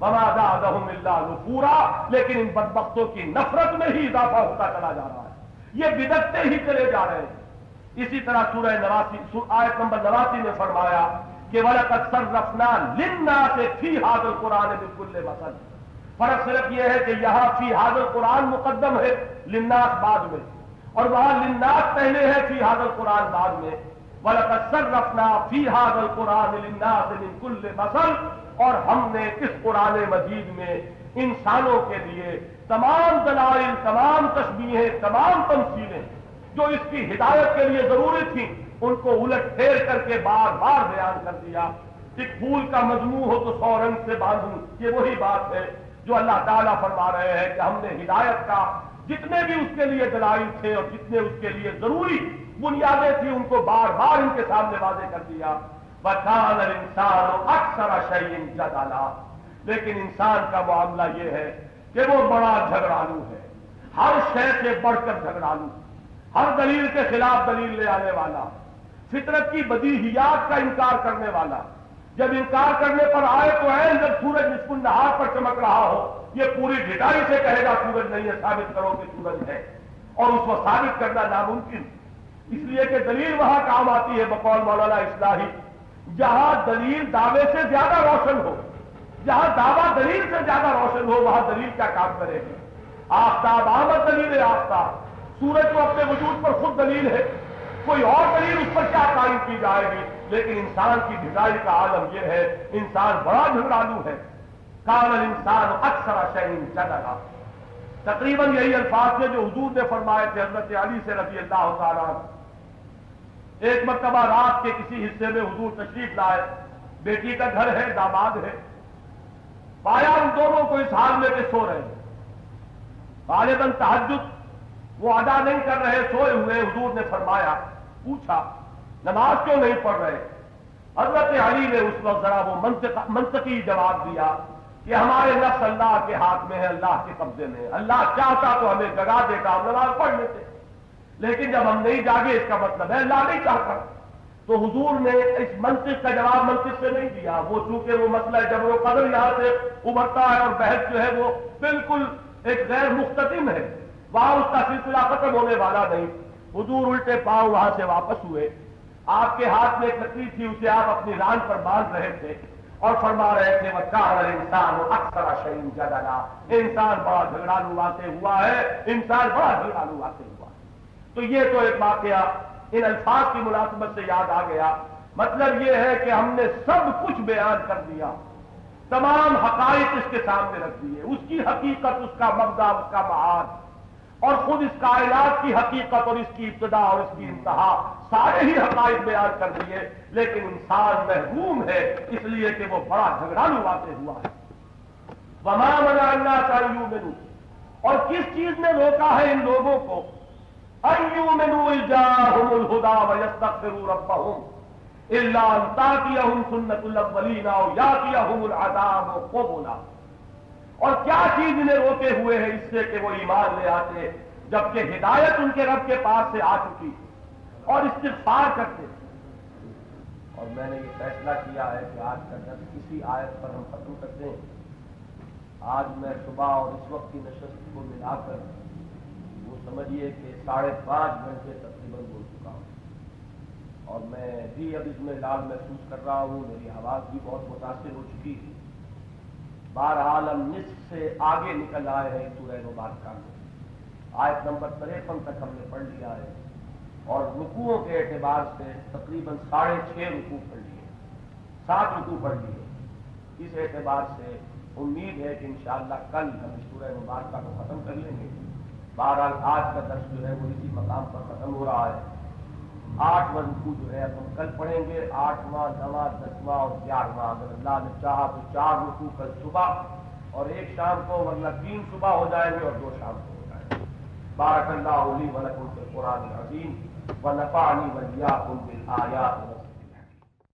S1: وَمَا زَادَهُمْ إِلَّا نُفُورًا، لیکن ان بدبختوں کی نفرت میں ہی اضافہ ہوتا چلا جا رہا ہے، یہ بدعتیں ہی چلے جا رہے ہیں۔ اسی طرح سورہ 89 آیت نمبر 89 میں فرمایا کہ وَلَقَدْ صَرَّفْنَا لِلنَّاسِ فِي هَذَا الْقُرْآنِ مِنْ كُلِّ مَثَلٍ، فرق صرف یہ ہے کہ یہاں فی هذا القرآن مقدم ہے، للناس بعد میں، اور وہاں للناس پہلے ہے، فی هذا القرآن بعد میں۔ وَلَقَدْ صَرَّفْنَا فِي هَذَا الْقُرْآنِ لِلنَّاسِ مِنْ كُلِّ مَثَلٍ، اور ہم نے اس قرآن مجید میں انسانوں کے لیے تمام دلائل، تمام تشبیہیں، تمام تمثیلیں جو اس کی ہدایت کے لیے ضروری تھیں ان کو الٹ پھیر کر کے بار بار بیان کر دیا۔ ایک پھول کا مجموع ہو تو 100 رنگ سے باندھوں، یہ وہی بات ہے جو اللہ تعالیٰ فرما رہے ہیں کہ ہم نے ہدایت کا جتنے بھی اس کے لیے دلائل تھے اور جتنے اس کے لیے ضروری بنیادیں تھیں ان کو بار بار ان کے سامنے واضح کر دیا۔ وَكَانَ الْإِنسَانُ أَكْثَرَ شَيْءٍ جَدَلًا، لیکن انسان کا معاملہ یہ ہے کہ وہ بڑا جھگڑالو ہے، ہر شے سے بڑھ کر جھگڑالو، ہر دلیل کے خلاف دلیل لے آنے والا، فطرت کی بدیہیات کا انکار کرنے والا۔ جب انکار کرنے پر آئے تو عین جب سورج نصف النہار پر چمک رہا ہو یہ پوری ڈٹائی سے کہے گا سورج نہیں ہے، ثابت کرو کہ سورج ہے، اور اس کو ثابت کرنا ناممکن، اس لیے کہ دلیل وہاں کام آتی ہے بقول مولانا اصلاحی، جہاں دلیل دعوے سے زیادہ روشن ہو، جہاں دعویٰ دلیل سے زیادہ روشن ہو وہاں دلیل کیا کام کرے گی۔ آفتاب آمد دلیل ہے، آفتاب سورج تو اپنے وجود پر خود دلیل ہے، کوئی اور دلیل اس پر کیا قائم کی جائے گی، لیکن انسان کی ڈھلائی کا عالم یہ ہے، انسان بڑا جھگڑالو ہے۔ کان الانسان اکثر شیء جدلا، تقریباً یہی الفاظ تھے جو حضور نے فرمائے تھے حضرت علی سے رضی اللہ تعالیٰ عنہ۔ ایک مرتبہ رات کے کسی حصے میں حضور تشریف لائے، بیٹی کا گھر ہے، داماد ہے، پایا ان دونوں کو اس حال میں کہ سو رہے ہیں، غالباً تہجد وہ ادا نہیں کر رہے، سوئے ہوئے۔ حضور نے فرمایا، پوچھا نماز کیوں نہیں پڑھ رہے؟ حضرت علی نے اس وقت ذرا وہ منطقی جواب دیا کہ ہمارے نفس اللہ کے ہاتھ میں ہے، اللہ کے قبضے میں ہے، اللہ چاہتا تو ہمیں جگا دیتا، ہم نماز پڑھ لیتے، لیکن جب ہم نہیں جاگے اس کا مطلب ہے اللہ نہیں چاہتا۔ تو حضور نے اس منطق کا جواب منطق سے نہیں دیا، وہ چونکہ وہ مسئلہ جبر و قدر یہاں سے ابھرتا ہے اور بحث جو ہے وہ بالکل ایک غیر مختتم ہے، وہاں اس کا سلسلہ ختم ہونے والا نہیں۔ حضور الٹے پاؤں وہاں سے واپس ہوئے، آپ کے ہاتھ میں ایک لکڑی تھی، اسے آپ اپنی ران پر باندھ رہے تھے اور فرما رہے تھے وَكَانَ الْإِنسَانُ أَكْثَرَ شَيْءٍ جَدَلًا، انسان بڑا جھگڑالو واقع ہوا ہے، انسان بڑا جھگڑالو واقع ہوا ہے۔ تو یہ تو ایک واقعہ ان الفاظ کی مناسبت سے یاد آ گیا۔ مطلب یہ ہے کہ ہم نے سب کچھ بیان کر دیا، تمام حقائق اس کے سامنے رکھ دیے، اس کی حقیقت، اس کا مبدا، اس کا معاد، اور خود اس کائنات کی حقیقت اور اس کی ابتدا اور اس کی انتہا، سارے ہی حقائق بیان کر دیے، لیکن انسان محروم ہے اس لیے کہ وہ بڑا جھگڑالو واقع ہوا ہے۔ وَمَا مَنَعَ النَّاسَ أَن يُؤْمِنُوا، اور کس چیز نے روکا ہے ان لوگوں کو، أَن يُؤْمِنُوا إِذْ جَاءَهُمُ الْهُدَىٰ وَيَسْتَغْفِرُوا رَبَّهُمْ إِلَّا أَن تَأْتِيَهُمْ سُنَّةُ الْأَوَّلِينَ أَوْ يَأْتِيَهُمُ الْعَذَابُ قُبُلًا، اور کیا چیز انہیں روکے ہوئے ہے اس سے کہ وہ ایمان لے آتے جبکہ ہدایت ان کے رب کے پاس سے آ چکی اور استغفار کرتے۔ اور میں نے یہ فیصلہ کیا ہے کہ آج کا درس کسی آیت پر ہم ختم کرتے ہیں۔ آج میں صبح اور اس وقت کی نشست کو ملا کر وہ سمجھیے کہ 5.5 گھنٹے تقریباً بول چکا ہوں، اور میں بھی اب اس میں لال محسوس کر رہا ہوں، میری آواز بھی بہت متاثر ہو چکی ہے۔ بہرحال ہم نصف سے آگے نکل آئے ہیں سورہ مبارکہ میں، آیت نمبر 53 تک ہم نے پڑھ لیا ہے، اور رکوعوں کے اعتبار سے تقریباً 6.5 رکوع پڑھ لیے، 7 رکوع پڑھ لیے۔ اس اعتبار سے امید ہے کہ انشاءاللہ کل ہم سورہ مبارکہ کو ختم کر لیں گے۔ بہرحال آج کا درس جو ہے وہ اسی مقام پر ختم ہو رہا ہے۔ 8واں رکوع جو ہے ہم کل پڑھیں گے، 8واں، 9واں، 10واں اور 11واں، اگر اللہ نے چاہا تو 4 رکوع کل صبح اور 1 شام کو، ورنہ 3 صبح ہو جائیں گے اور 2 شام کو ہو جائیں گے۔ بارک اللہ لی و لکم فی القرآن العظیم ونفعنی وإیاکم بالآیات